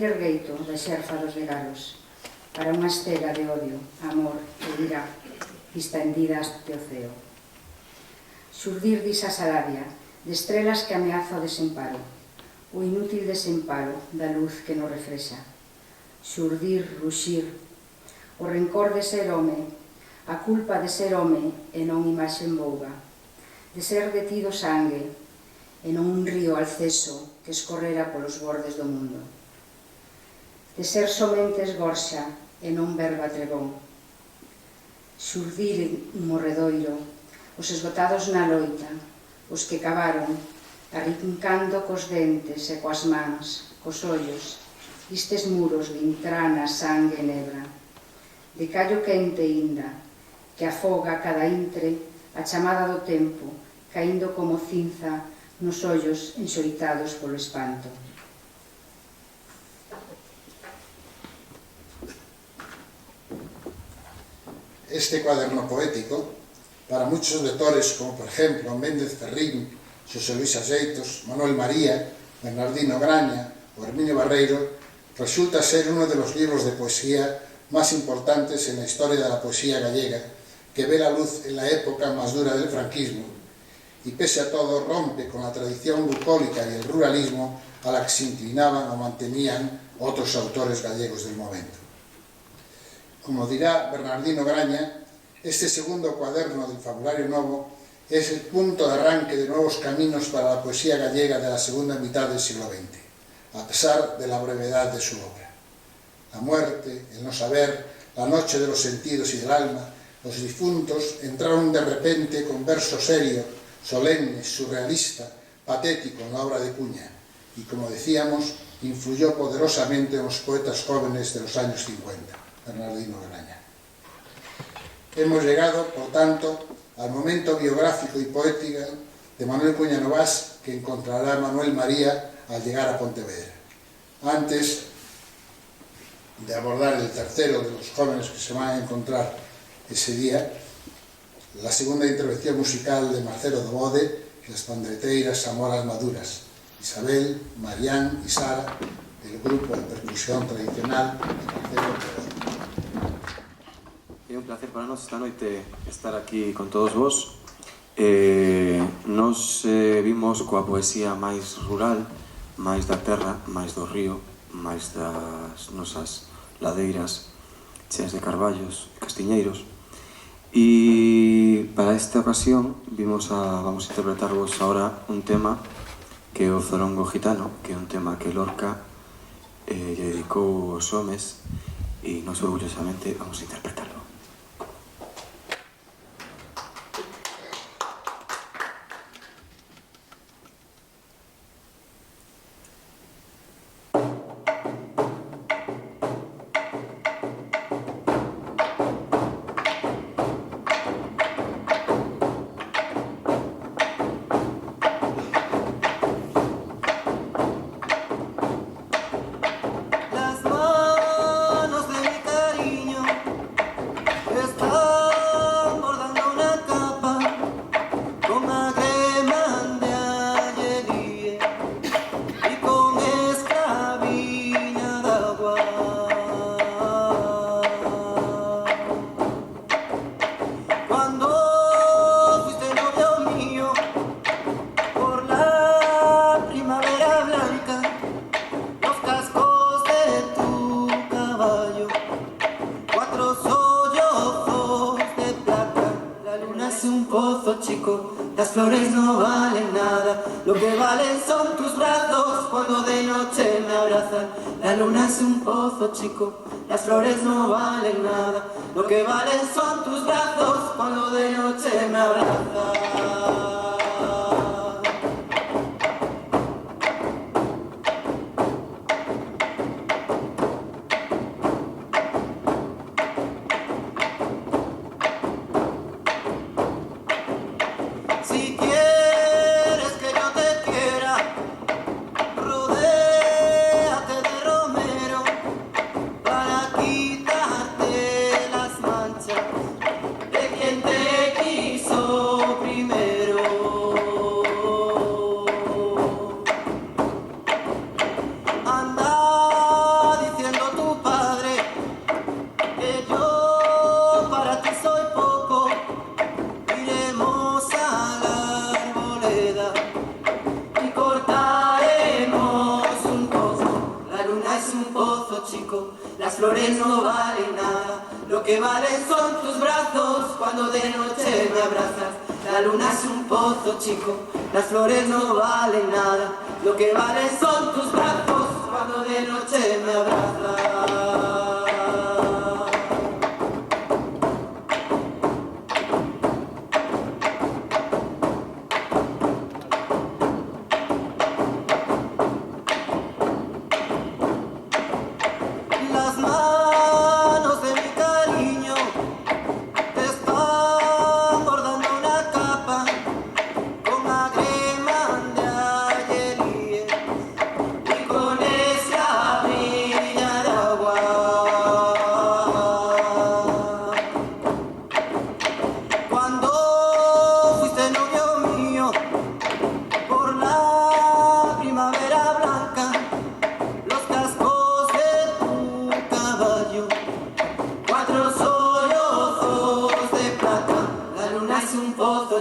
ergueito de xerfa dos regalos, para unha estera de odio, amor e ira distendidas de oceo. Xurdir disa salaria, de estrelas que ameaza o desemparo, o inútil desemparo da luz que nos refrexa. Xurdir, ruxir, o rencor de ser home, a culpa de ser home e non imaxe en vouga, de ser detido sangue e non un río alceso que escorrera polos bordes do mundo, de ser somente esgorxa e non verba trebón, xurdir un morredoiro, os esgotados na loita, os que cavaron, arrincando cos dentes e coas mans, cos ollos, estes muros de intrana, sangue e nebra, de callo quente inda, que afoga cada intre a chamada do tempo, caindo como cinza nos ollos enxoitados polo espanto. Este cuaderno poético, para muchos lectores, como por ejemplo Méndez Ferrín, Xosé Luis Axeitos, Manuel María, Bernardino Graña o Herminio Barreiro, resulta ser uno de los libros de poesía más importantes en la historia de la poesía gallega, que ve la luz en la época más dura del franquismo y pese a todo rompe con la tradición bucólica y el ruralismo a la que se inclinaban o mantenían otros autores gallegos del momento. Como dirá Bernardino Graña, este segundo cuaderno del Fabulario Novo es el punto de arranque de nuevos caminos para la poesía gallega de la segunda mitad del siglo XX, a pesar de la brevedad de su obra. La muerte, el no saber, la noche de los sentidos y del alma, los difuntos entraron de repente con verso serio, solemne, surrealista, patético en la obra de Cuña y, como decíamos, influyó poderosamente en los poetas jóvenes de los años 50, Bernardino Graña. Hemos llegado, por tanto, al momento biográfico y poético de Manuel Cuña Novás que encontrará Manuel María al llegar a Pontevedra. Antes de abordar el tercero de los jóvenes que se van a encontrar ese día, la segunda intervención musical de Marcelo Dobode y las pandereteiras Samoras Maduras, Isabel, Marián y Sara, del grupo de percusión tradicional de Marcelo Dobode. É un placer para nós esta noite estar aquí con todos vos. Nos vimos coa poesía máis rural, máis da terra, máis do río, máis das nosas ladeiras cheas de carballos e castiñeiros. E para esta ocasión vamos a interpretarvos ahora un tema que é o Zorongo Gitano, que é un tema que Lorca lle dedicou aos homes e nos orgullosamente vamos a interpretarlo. Las manos de mi cariño están bordando una capa con agremán de ayería y con esclaviña d'agua. Cuando fuiste novio mío por la primavera blanca, los cascos de tu caballo, 4 sollozos de plata. La luna es un pozo chico, las flores no valen nada, lo que valen son tus brazos cuando de noche me abrazan. La luna es un pozo chico, las flores no valen nada, lo que valen son tus brazos cuando de noche me abrazan. Si quieres que yo te quiera, rodéate de romero para quitarte las manchas de quien te quiso primero. Anda diciendo tu padre que yo para ti soy poco. Iremos a la arboleda y cortaremos un pozo. La luna es un pozo chico, las flores no valen nada, lo que que valen son tus brazos cuando de noche me abrazas. La luna es un pozo chico, las flores no valen nada. Lo que valen son tus brazos cuando de noche me abrazas.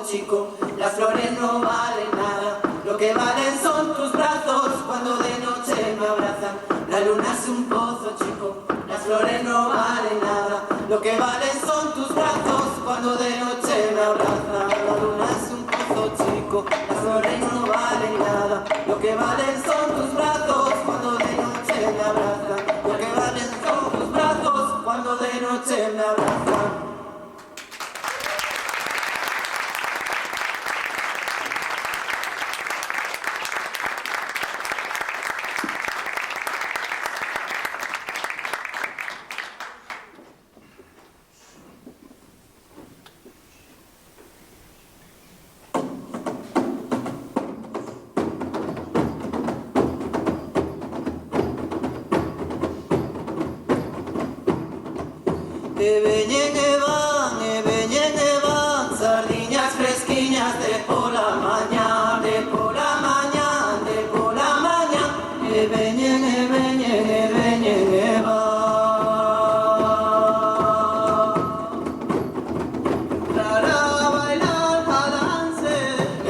Chico, las flores no valen nada. Lo que valen son tus brazos cuando de noche me abrazan. La luna es un pozo chico, las flores no valen nada. Lo que valen son tus brazos cuando de noche me abrazan. La luna es un pozo chico, las flores no valen nada. Lo que valen son tus brazos cuando de noche me abrazan. Lo que valen son tus brazos cuando de noche me abrazan. E veñen e van, sardiñas fresquiñas de pola mañá, de pola mañá, de pola mañá. E veñen e veñen e veñen e van. Entrar a bailar a danse,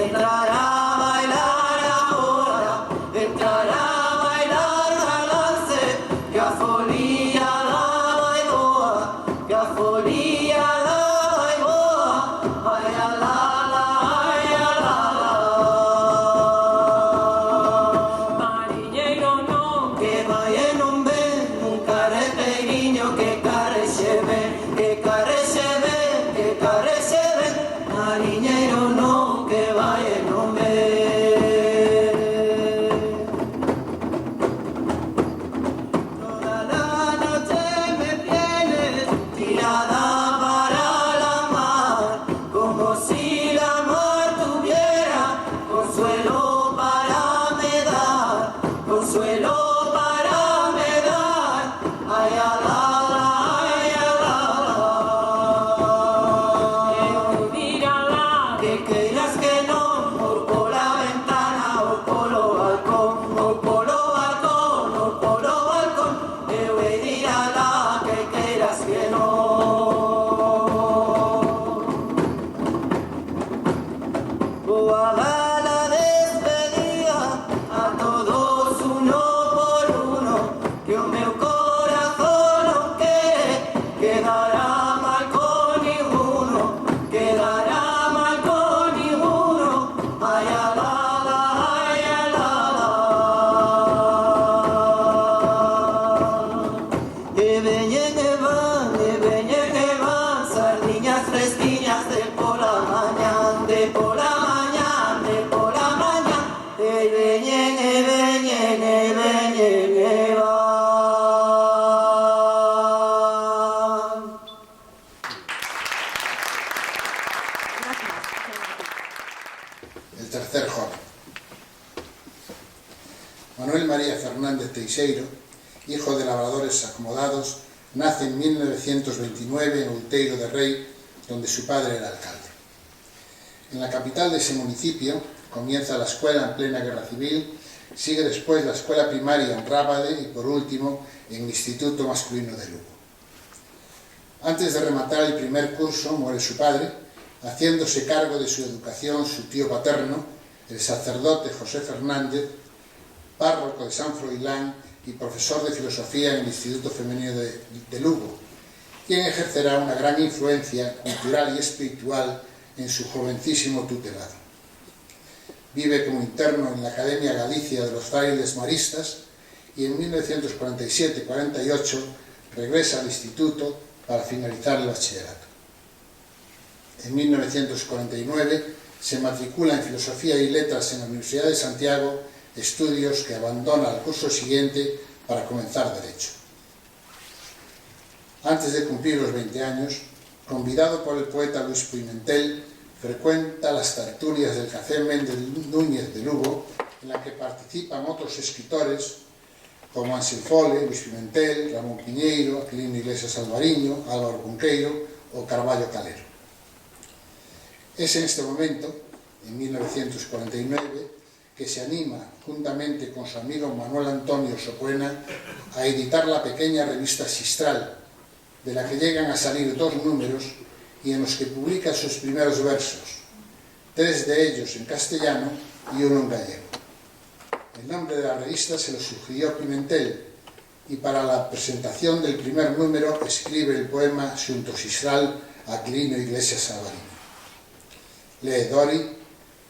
entrar a bailar agora, entrar a bailar a danse, que a folía El tercer joven. Manuel María Fernández Teixeiro, hijo de labradores acomodados, nace en 1929 en Outeiro de Rei, donde su padre era alcalde. En la capital de ese municipio comienza la escuela en plena guerra civil, sigue después la escuela primaria en Rábade y por último en el Instituto Masculino de Lugo. Antes de rematar el primer curso muere su padre, haciéndose cargo de su educación su tío paterno, el sacerdote José Fernández, párroco de San Froilán y profesor de filosofía en el Instituto Femenino de Lugo, quien ejercerá una gran influencia cultural y espiritual en su jovencísimo tutelado. Vive como interno en la Academia Galicia de los Frailes Maristas y en 1947-48 regresa al instituto para finalizar el bachillerato. En 1949 se matricula en Filosofía y Letras en la Universidad de Santiago, estudios que abandona al curso siguiente para comenzar Derecho. Antes de cumplir los 20 años, convidado por el poeta Luis Pimentel, frecuenta las tertulias del Café Méndez Núñez de Lugo, en la que participan otros escritores como Ansel Fole, Luis Pimentel, Ramón Piñeiro, Aquilino Iglesias Alvariño, Álvaro Cunqueiro o Carballo Calero. Es en este momento, en 1949, que se anima, juntamente con su amigo Manuel Antonio Socuena, a editar la pequeña revista Sistral, de la que llegan a salir 2 números y en los que publica sus primeros versos, 3 de ellos en castellano y 1 en gallego. El nombre de la revista se lo sugirió Pimentel y para la presentación del primer número escribe el poema Xunto Sistral a Aquilino Iglesias Alvariño. Lee Dori,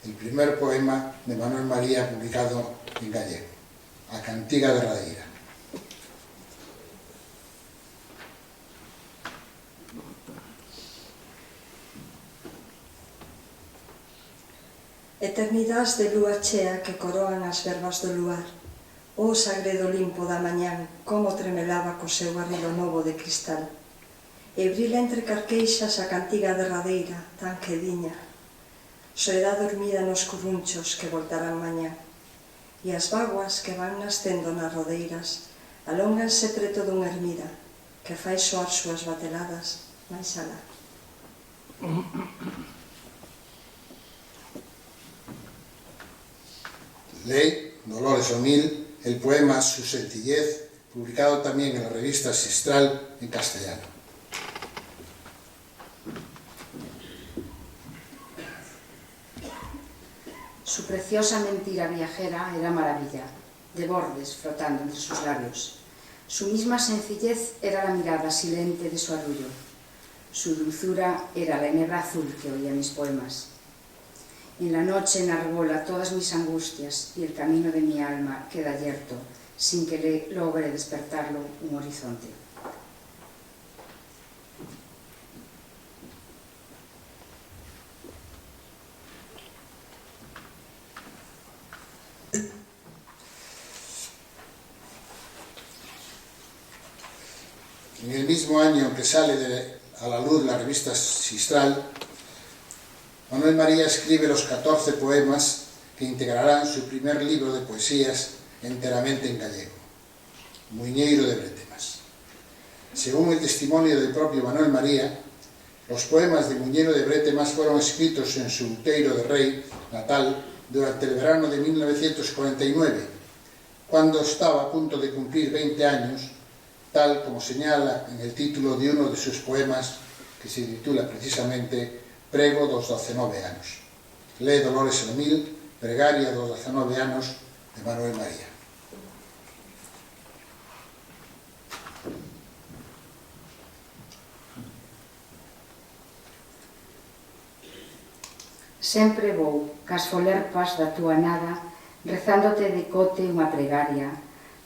el primer poema de Manuel María publicado en gallego, A Cantiga Derradeira. Eternidades de lúa chea que coroan as verbas do luar. O sagredo limpo da mañán, como tremelaba co seu arrido novo de cristal. E brila entre carqueixas a cantiga derradeira, tan quediña. Soedad dormida nos currunchos que voltarán mañá. E as vaguas que van nascendo nas rodeiras alónganse preto dunha ermida que fai soar súas bateladas máis alá. Lee Dolores O'Neill el poema Su sencillez, publicado también en la revista Sistral en castellano. Su preciosa mentira viajera era maravilla, de bordes flotando entre sus labios. Su misma sencillez era la mirada silente de su arrullo. Su dulzura era la enebra azul que oía mis poemas. En la noche enarbola todas mis angustias y el camino de mi alma queda yerto, sin que logre despertarlo un horizonte. En el mismo año que sale a la luz la revista Sistral, Manuel María escribe los 14 poemas que integrarán su primer libro de poesías enteramente en gallego, Muiñeiro de Bretemas. Según el testimonio del propio Manuel María, los poemas de Muiñeiro de Bretemas fueron escritos en su Outeiro de Rei natal durante el verano de 1949, cuando estaba a punto de cumplir 20 años, tal como señala en el título de uno de sus poemas, que se titula precisamente Prego dos 19 anos. Lee Dolores O'Neill, Pregaria dos 19 anos de Manuel María. Sempre vou, cas folerpas da túa nada, rezándote de cote unha pregaria,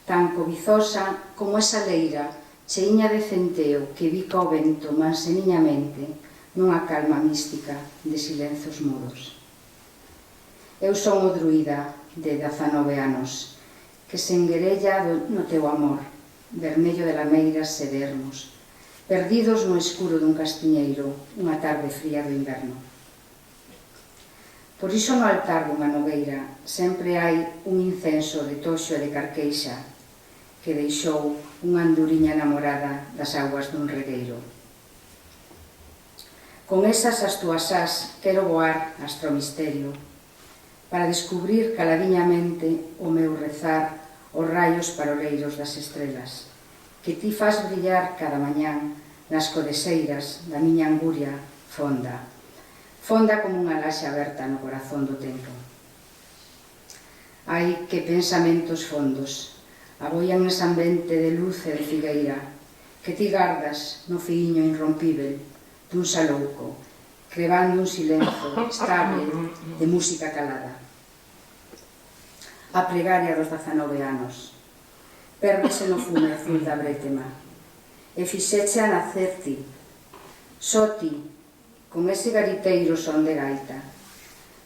tan cobizosa como esa leira, cheiña de centeo que bica o vento manseniñamente, nunha calma mística de silenzos mudos. Eu son o druida de 19 anos, que se enguerella no teu amor, vermello de lameiras e vermos, perdidos no escuro dun castiñeiro, unha tarde fría do inverno. Por iso no altar dunha nogueira sempre hai un incenso de toxo e de carqueixa que deixou unha anduriña namorada das augas dun regueiro. Con esas as túas ás quero voar astro misterio para descubrir caladiñamente o meu rezar os raios paroleiros das estrelas que ti fas brillar cada mañán nas codeseiras da miña anguria fonda, fonda como unha laxe aberta no corazón do tempo. Ai, que pensamentos fondos aboian nese ambiente de luz e de figueira que ti gardas no fiiño irrompível dun salouco, crevando un silenzo estable de música calada. A pregaria dos 19 anos pérdese no fume azul da brétema e fixeche a nacer ti, só ti, con ese gariteiro son de gaita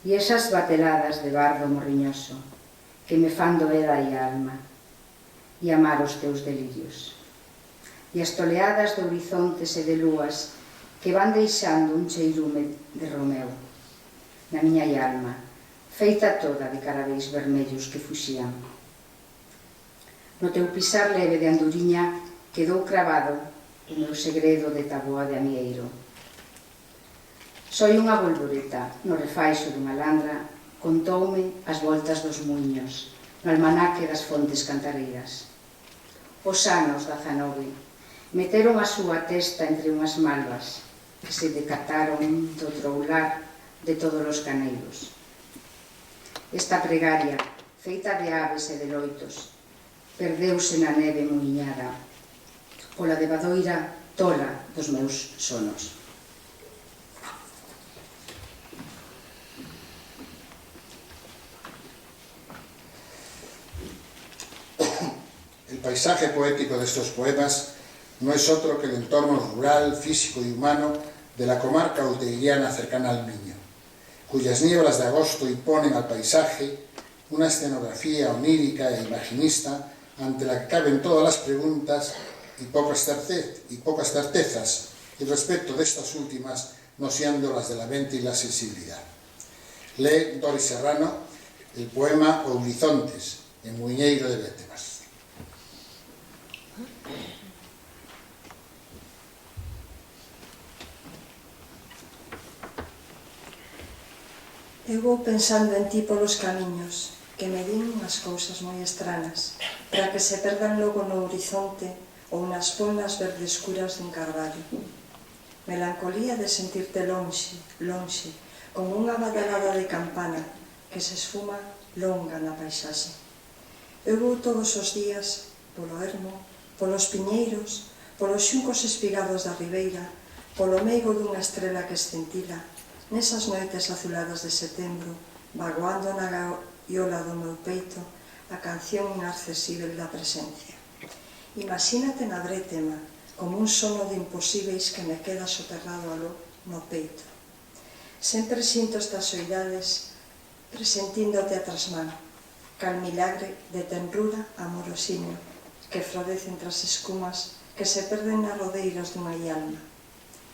e esas bateladas de bardo morriñoso que me fan doer a alma e amar os teus delirios. E as toleadas de horizontes e de lúas que van deixando un cheirume de Romeo na miña alma, feita toda de carabéis vermellos que fuxían. No teu pisar leve de anduriña quedou cravado o meu segredo de taboa de amieiro. Soi unha bolboreta no refaixo dunha landra, contoume as voltas dos muiños no almanaque das fontes cantareiras. Os anos 19 meteron a súa testa entre unhas malvas que se decataron do troular de todos os caneiros. Esta pregaria, feita de aves e de loitos, perdeuse na neve muiñada pola devadoira tola dos meus sonos. El paisaje poético de estos poemas no es otro que el entorno rural, físico y humano de la comarca uteiriana cercana al Miño, cuyas nieblas de agosto imponen al paisaje una escenografía onírica e imaginista ante la que caben todas las preguntas y pocas certezas, y respecto de estas últimas no siendo las de la mente y la sensibilidad. Lee Doris Serrano el poema Horizontes, en Muiñeiro de Brétemas. Eu vou pensando en ti polos camiños, que me din unhas cousas moi estranas, para que se perdan logo no horizonte ou nas polnas verdescuras dun carballo. Melancolía de sentirte lonxe, lonxe, como unha badalada de campana que se esfuma longa na paisaxe. Eu vou todos os días polo ermo, polos piñeiros, polos xuncos espigados da ribeira, polo meigo dunha estrela que escintila, nesas noites azuladas de setembro, vaguando na gaiola do meu peito a canción inaccesível da presencia. Imagínate na brétema, como un sono de imposíveis que me queda soterrado aló no peito. Sempre sinto estas soidades presentíndote a trasmano, cal milagre de tenrura amorosiño que florecen tras escumas que se perden nas rodeiras dunha alma.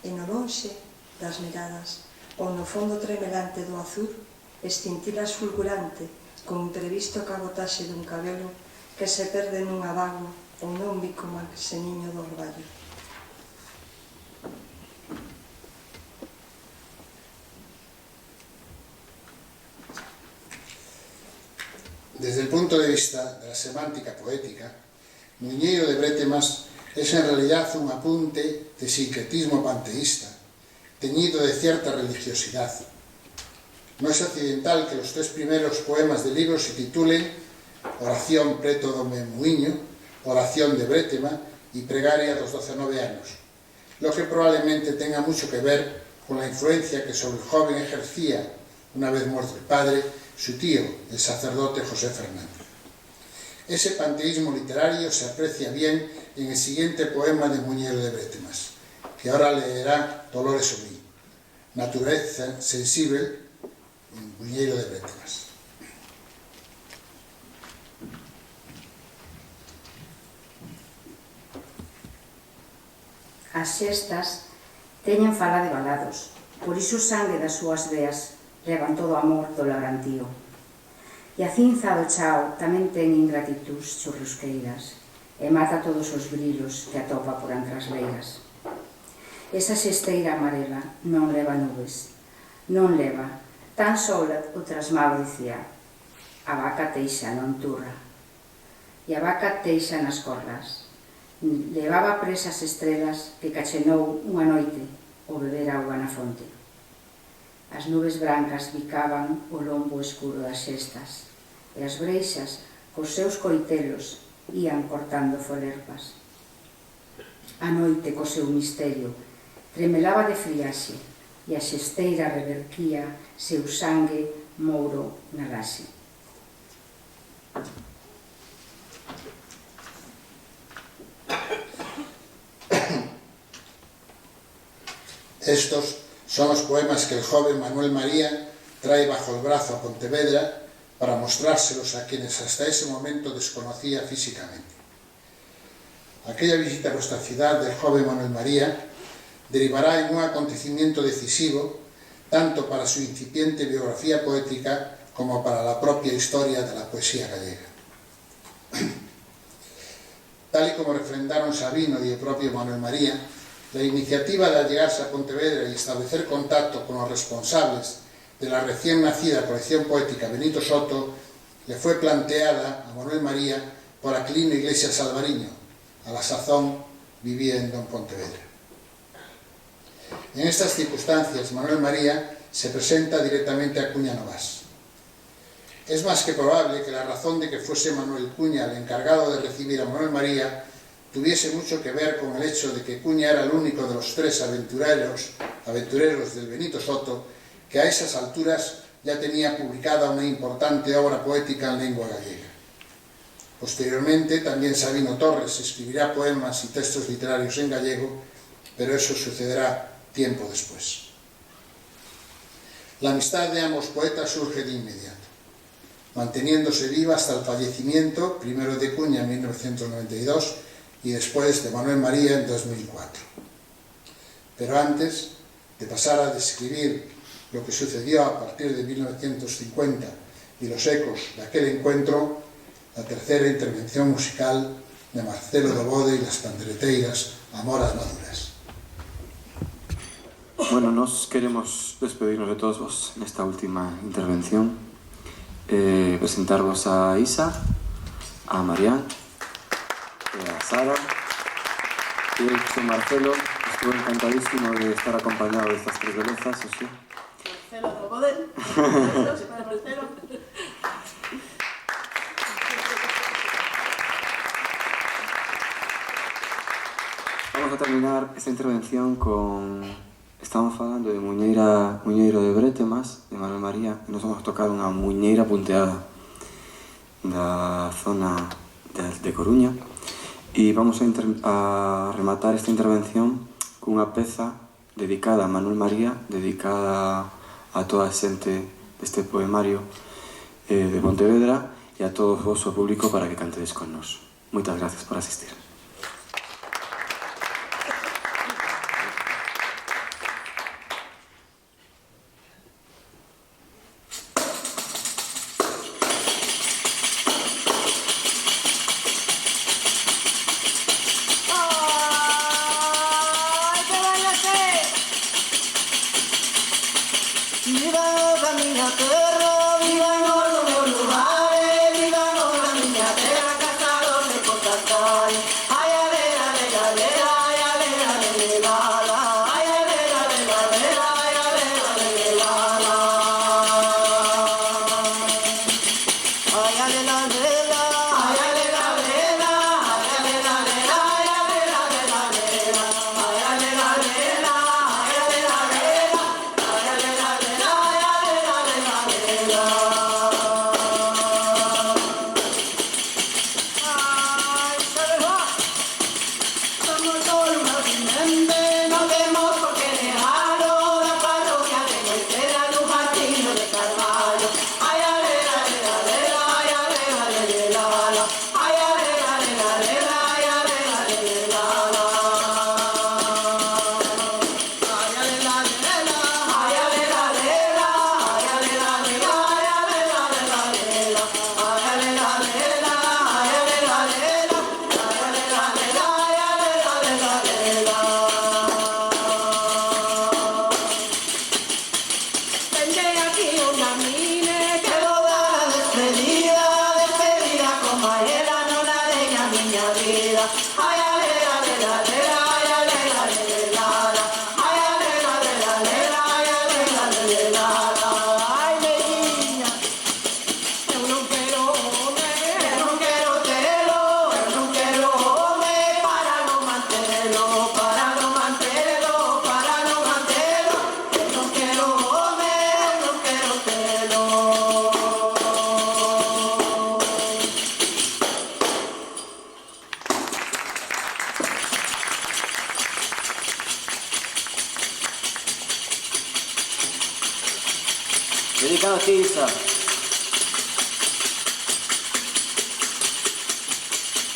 E no lonxe das miradas, ou no fondo tremelante do azul, escintilas fulgurante con imprevisto cabotaxe dun cabelo que se perde nunha vago ou nun bico maxeniño do orballo. Desde el punto de vista de la semántica poética, Muiñeiro de Brétemas es en realidad un apunte de sincretismo panteísta, teñido de cierta religiosidad. No es accidental que los tres primeros poemas del libro se titulen Oración preto do meu muiño, Oración de Brétema y Pregaria dos 19 anos, lo que probablemente tenga mucho que ver con la influencia que sobre el joven ejercía, una vez muerto el padre, su tío, el sacerdote José Fernández. Ese panteísmo literario se aprecia bien en el siguiente poema de Muiñeiro de Brétemas, que ahora leerá Dolores Omí, Naturaleza sensible en Muiñeiro de Brétemas. As xestas teñen fala de balados, por iso o sangue das súas veas levan todo o amor do labrantío. E a cinza do chao tamén ten ingratituds churrusqueiras e mata todos os brilos que atopa por entre as leiras. Esa xesteira amarela non leva nubes, non leva, tan só o trasmado dicía, a vaca teixa non turra. E a vaca teixa nas corlas, levaba presas estrelas que cachenou unha noite o beber auga na fonte. As nubes brancas bicaban o lombo escuro das xestas e as breixas, cos seus coitelos, ían cortando folerpas. A noite co seu misterio tremelaba de friaxe e a xesteira reverquía seu sangue mouro na laxe. Estos son los poemas que el joven Manuel María trae bajo el brazo a Pontevedra para mostrárselos a quienes hasta ese momento desconocía físicamente. Aquella visita a nuestra ciudad del joven Manuel María derivará en un acontecimiento decisivo tanto para su incipiente biografía poética como para la propia historia de la poesía gallega. Tal y como refrendaron Sabino y el propio Manuel María, la iniciativa de allegarse a Pontevedra y establecer contacto con los responsables de la recién nacida colección poética Benito Soto le fue planteada a Manuel María por Aquilino Iglesias Alvariño, a la sazón viviendo en Pontevedra. En estas circunstancias, Manuel María se presenta directamente a Cuña Novas. Es más que probable que la razón de que fuese Manuel Cuña el encargado de recibir a Manuel María tuviese mucho que ver con el hecho de que Cuña era el único de los tres aventureros del Benito Soto que a esas alturas ya tenía publicada una importante obra poética en lengua gallega. Posteriormente, también Sabino Torres escribirá poemas y textos literarios en gallego, pero eso sucederá tiempo después. La amistad de ambos poetas surge de inmediato, manteniéndose viva hasta el fallecimiento, primero de Cuña en 1992 y después de Manuel María en 2004. Pero antes de pasar a describir lo que sucedió a partir de 1950 y los ecos de aquel encuentro, la tercera intervención musical de Marcelo Dobode y las Pandereteiras, Amoras Maduras. Bueno, nos queremos despedirnos de todos vos en esta última intervención. Presentarvos a Isa, a Marián, a Sara y a Marcelo. Estuve encantadísimo de estar acompañado de estas tres bellezas, ¿o sí? Marcelo Dobode. Marcelo. Vamos a terminar esta intervención con... Estamos falando de Muñeiro de Bretemas, de Manuel María, e nos vamos a tocar unha muñeira punteada da zona de Coruña, e vamos a rematar esta intervención cunha peza dedicada a Manuel María, dedicada a toda a xente deste poemario de Pontevedra e a todo o vosso público para que cantedes con nós. Moitas gracias por asistir. Para no mantenerlo Dedicado a ti, Isa.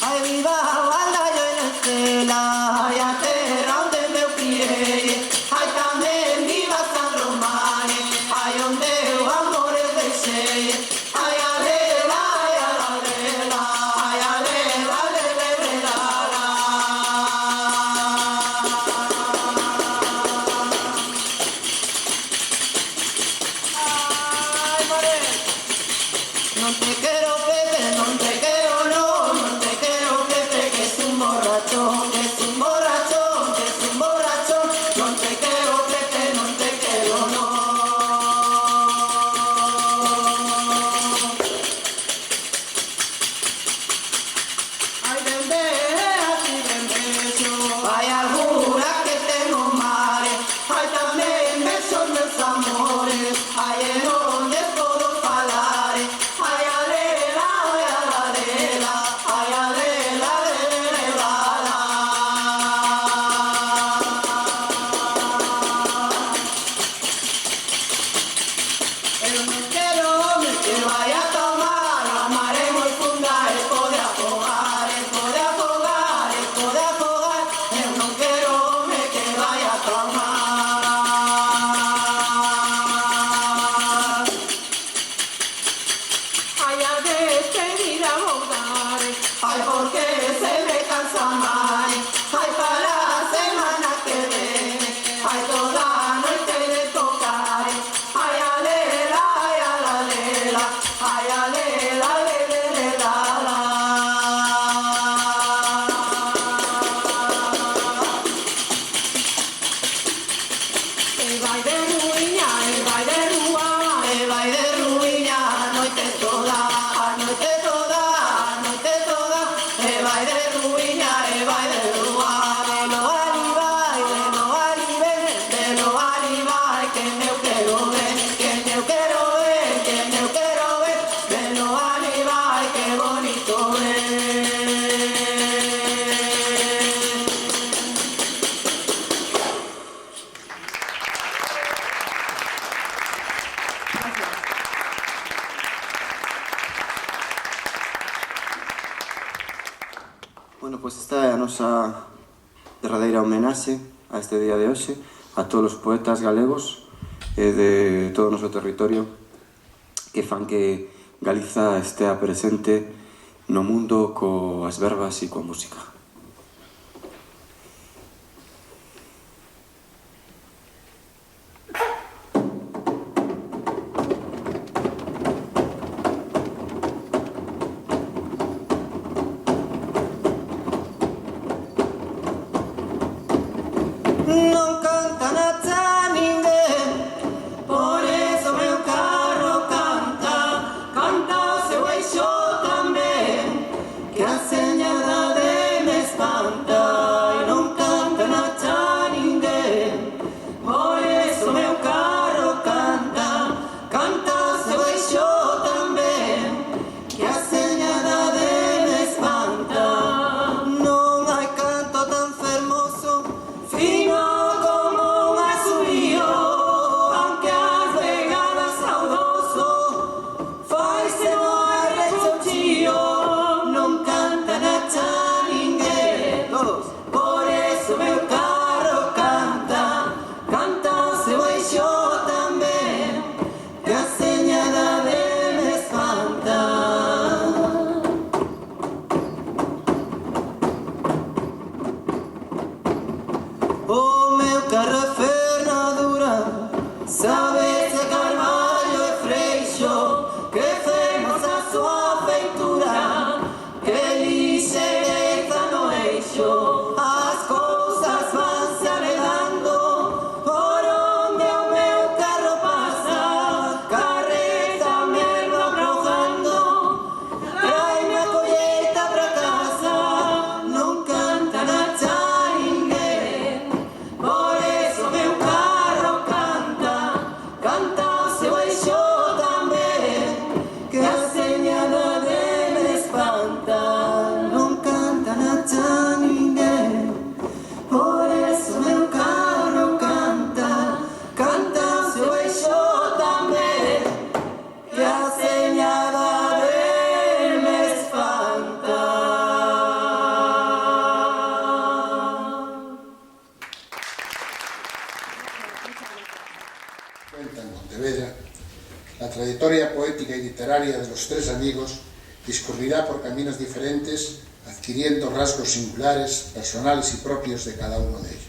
Ai viva banda yo en estela, ai a terra onde meu criei, ai tamén viva San Román, ai onde eu amores deixei, ai alela, ai alela, ai alela, alela, ai more, non te quero Pepe, non te quero no, non te quero Pepe, que es un borrachón, que es un borrachón, que es un borrachón, non te quero Pepe, non te quero no. Ay, vende, así vende yo, hay alguna que tengo mare, hay también besos meus amores, hay en donde puedo falar, ay alela, ay alela, ay alela, alela, pero no quiero que vaya a tomar, amaremos funda, pode afogar, pode afogar, pode afogar, eu non quero que vaya a tomar. Ay, a despedir a bogar, ay, porque se me cansa mal, ay, para la semana que viene, ay, toda noche de tocar, ay, alela, ay, alela, ay, alela, alela, e vai de ruiña, e vai de rúa, e vai de ruiña, a noite toda, a noite toda, a noite toda, e vai de ruiña, e vai de rúa, velo arribai, velo arribai, que eu quero ver, que eu quero ver, que eu quero ver, velo arribai, que bonito ver. Bueno, pois esta é a nosa derradeira homenaxe a este día de hoxe a todos os poetas galegos e de todo o noso territorio que fan que Galiza estea presente no mundo coas verbas e coa música. Non canta nada ninguén, por eso meu carro canta, canta o seu eixo tamén, que a señada de trayectoria poética y literaria de los tres amigos discurrirá por caminos diferentes, adquiriendo rasgos singulares, personales y propios de cada uno de ellos.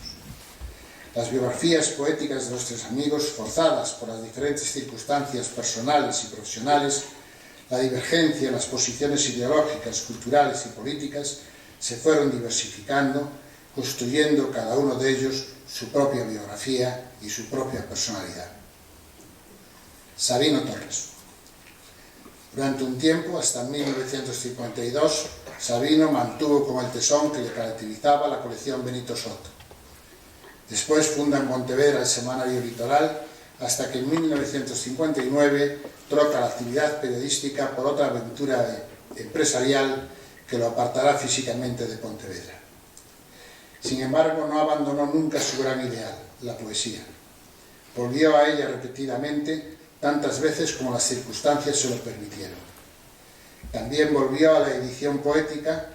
Las biografías poéticas de los tres amigos, forzadas por las diferentes circunstancias personales y profesionales, la divergencia en las posiciones ideológicas, culturales y políticas, se fueron diversificando, construyendo cada uno de ellos su propia biografía y su propia personalidad. Sabino Torres. Durante un tiempo, hasta 1952, Sabino mantuvo como el tesón que le caracterizaba la colección Benito Soto. Después funda en Pontevedra el Semanario Litoral, hasta que en 1959 troca la actividad periodística por otra aventura empresarial que lo apartará físicamente de Pontevedra. Sin embargo, no abandonó nunca su gran ideal, la poesía. Volvió a ella repetidamente, tantas veces como las circunstancias se lo permitieron. También volvió a la edición poética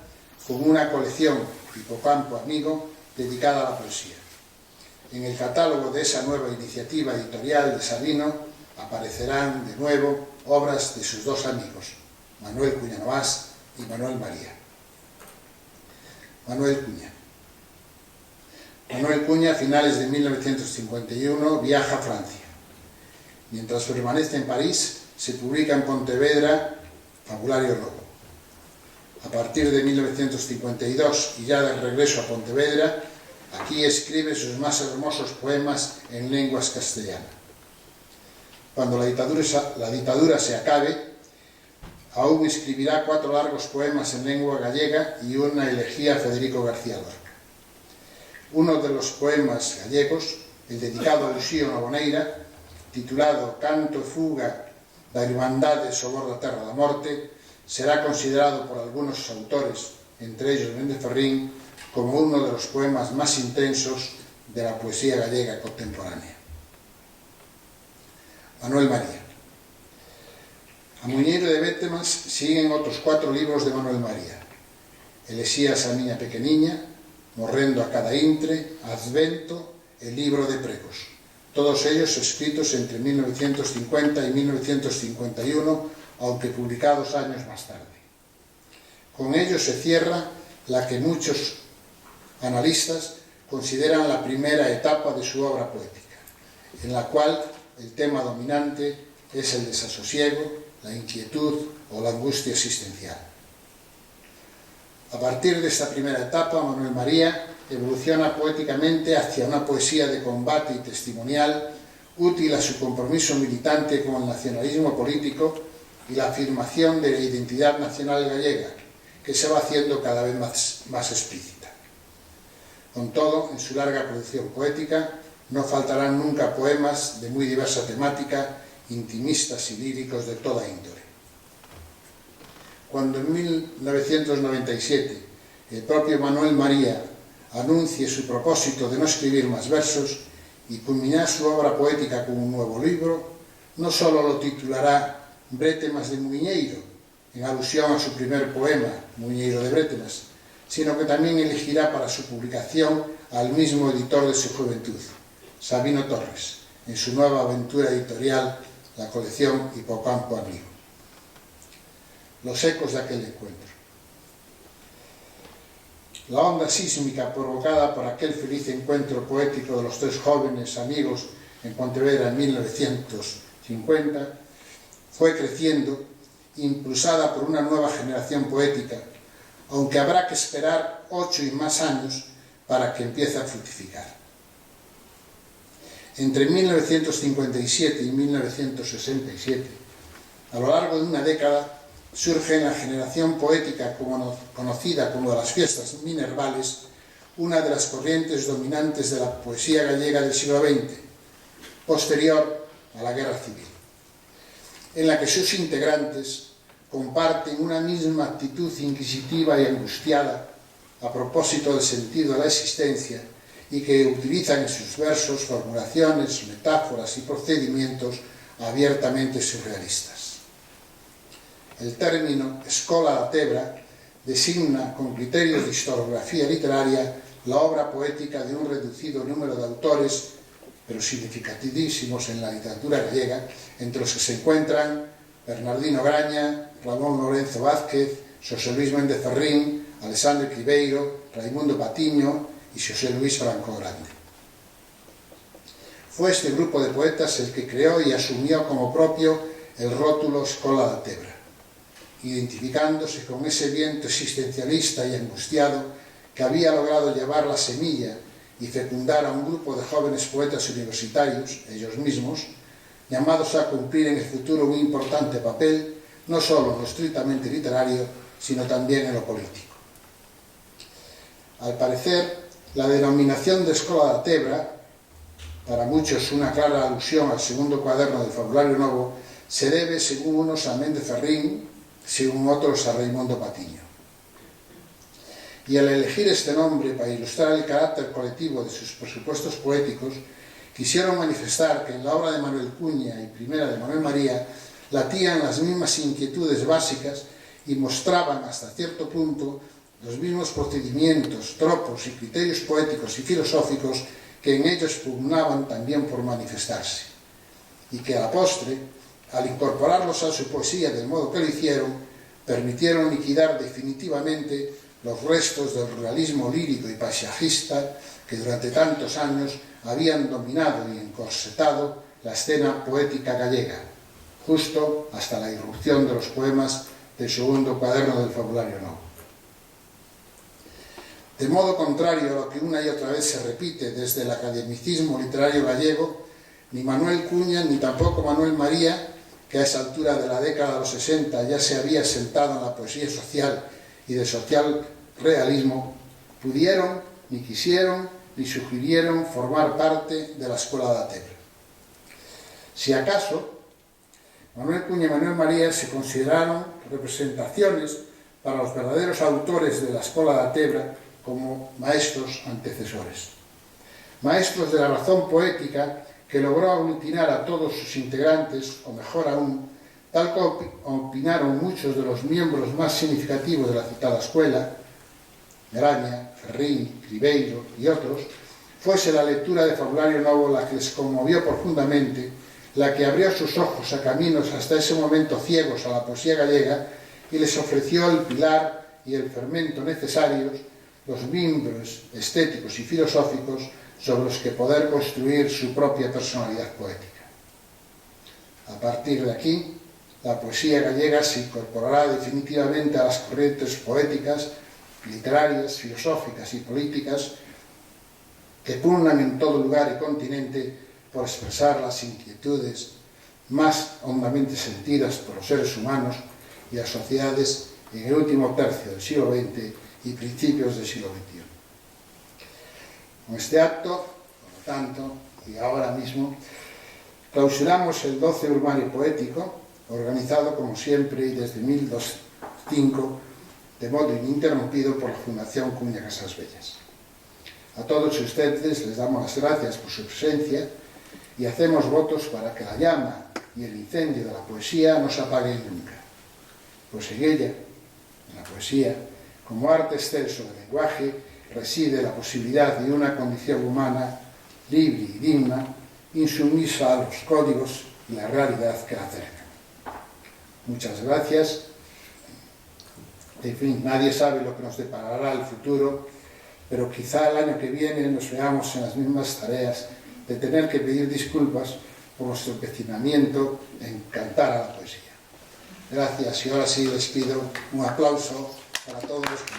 con una colección, Hipocampo Amigo, dedicada a la poesía. En el catálogo de esa nueva iniciativa editorial de Sabino aparecerán de nuevo obras de sus dos amigos, Manuel Cuña Novas y Manuel María. Manuel Cuña. Manuel Cuña, a finales de 1951, viaja a Francia. Mientras permanece en París, se publica en Pontevedra Fabulario Lobo. A partir de 1952, y ya de regreso a Pontevedra, aquí escribe sus más hermosos poemas en lenguas castellana. Cuando la dictadura se acabe, aún escribirá 4 largos poemas en lengua gallega y una elegía a Federico García Lorca. Uno de los poemas gallegos, el dedicado a Luxío Novoneira, titulado Canto e Fuga da Irmandade Sobor da Terra da Morte, será considerado por algunos autores, entre ellos Méndez Ferrín, como uno de los poemas más intensos de la poesía gallega contemporánea. Manuel María. A Muñeiro de Bétemas siguen otros 4 libros de Manuel María: Elexías a Miña Pequeniña, Morrendo a cada intre, Advento e Libro de Pregos, todos ellos escritos entre 1950 y 1951, aunque publicados años más tarde. Con ellos se cierra la que muchos analistas consideran la primera etapa de su obra poética, en la cual el tema dominante es el desasosiego, la inquietud o la angustia existencial. A partir de esta primera etapa, Manuel María evoluciona poéticamente hacia una poesía de combate y testimonial útil a su compromiso militante con el nacionalismo político y la afirmación de la identidad nacional gallega, que se va haciendo cada vez más explícita. Con todo, en su larga producción poética no faltarán nunca poemas de muy diversa temática, intimistas y líricos de toda índole. Cuando en 1997 el propio Manuel María anuncie su propósito de no escribir más versos y culminar su obra poética con un nuevo libro, no solo lo titulará Brétemas de Muñeiro, en alusión a su primer poema, Muñeiro de Brétemas, sino que también elegirá para su publicación al mismo editor de su juventud, Sabino Torres, en su nueva aventura editorial, la colección Hipocampo Amigo. Los ecos de aquel encuentro. La onda sísmica provocada por aquel feliz encuentro poético de los 3 jóvenes amigos en Pontevedra en 1950 fue creciendo, impulsada por una nueva generación poética, aunque habrá que esperar 8 y más años para que empiece a fructificar. Entre 1957 y 1967, a lo largo de una década, surge en la generación poética conocida como de las fiestas minervales una de las corrientes dominantes de la poesía gallega del siglo XX, posterior a la Guerra Civil, en la que sus integrantes comparten una misma actitud inquisitiva y angustiada a propósito del sentido de la existencia y que utilizan en sus versos formulaciones, metáforas y procedimientos abiertamente surrealistas. El término escola da tebra designa con criterios de historiografía literaria la obra poética de un reducido número de autores pero significatísimos en la literatura gallega, entre los que se encuentran Bernardino Graña, Ramón Lorenzo Vázquez, Xosé Luis Méndez Ferrín, Alexandre Cribeiro, Raimundo Patiño y Xosé Luis Franco Grande. Fue este grupo de poetas el que creó y asumió como propio el rótulo Escola da Tebra, identificándose con ese viento existencialista y angustiado que había logrado llevar la semilla y fecundar a un grupo de jóvenes poetas universitarios, ellos mismos, llamados a cumplir en el futuro un importante papel, no solo en lo estrictamente literario, sino también en lo político. Al parecer, la denominación de Escola da Tebra, para muchos una clara alusión al segundo cuaderno del Fabulario Novo, se debe, según unos, a Méndez Ferrín, según otros a Raimundo Patiño. Y al elegir este nombre para ilustrar el carácter colectivo de sus presupuestos poéticos, quisieron manifestar que en la obra de Manuel Cuña y primera de Manuel María latían las mismas inquietudes básicas y mostraban hasta cierto punto los mismos procedimientos, tropos y criterios poéticos y filosóficos que en ellos pugnaban también por manifestarse, y que a la postre, al incorporarlos a su poesía del modo que lo hicieron, permitieron liquidar definitivamente los restos del realismo lírico y paisajista que durante tantos años habían dominado y encorsetado la escena poética gallega, justo hasta la irrupción de los poemas del segundo cuaderno del Fabulario Novo. De modo contrario a lo que una y otra vez se repite desde el academicismo literario gallego, ni Manuel Cuña ni tampoco Manuel María, que a esa altura de la década de los 60 ya se había sentado en la poesía social y de social realismo, pudieron, ni quisieron, ni sugirieron formar parte de la Escola da Tebra. Si acaso, Manuel Cuña y Manuel María se consideraron representaciones para los verdaderos autores de la Escola da Tebra como maestros antecesores. Maestros de la razón poética que logró aglutinar a todos sus integrantes, o mejor aún, tal como opinaron muchos de los miembros más significativos de la citada escuela, Graña, Ferrín, Cribeiro y otros, fuese la lectura de Fabulario Novo la que les conmovió profundamente, la que abrió sus ojos a caminos hasta ese momento ciegos a la poesía gallega y les ofreció el pilar y el fermento necesarios, los mimbres estéticos y filosóficos sobre los que poder construir su propia personalidad poética. A partir de aquí, la poesía gallega se incorporará definitivamente a las corrientes poéticas, literarias, filosóficas y políticas que pugnan en todo lugar y continente por expresar las inquietudes más hondamente sentidas por los seres humanos y las sociedades en el último tercio del siglo XX y principios del siglo XXI. Con este acto, por lo tanto, y ahora mismo, clausuramos el 12 Urbario Poético, organizado como siempre y desde 1205, de modo ininterrumpido por la Fundación Cuña Casas Bellas. A todos ustedes les damos las gracias por su presencia y hacemos votos para que la llama y el incendio de la poesía no se apaguen nunca, pues en ella, en la poesía, como arte excelso del lenguaje, reside la posibilidad de una condición humana libre y digna, insumisa a los códigos y la realidad que la cercan. Muchas gracias. En fin, nadie sabe lo que nos deparará el futuro, pero quizá el año que viene nos veamos en las mismas tareas de tener que pedir disculpas por nuestro empecinamiento en cantar a la poesía. Gracias, y ahora sí les pido un aplauso para todos los que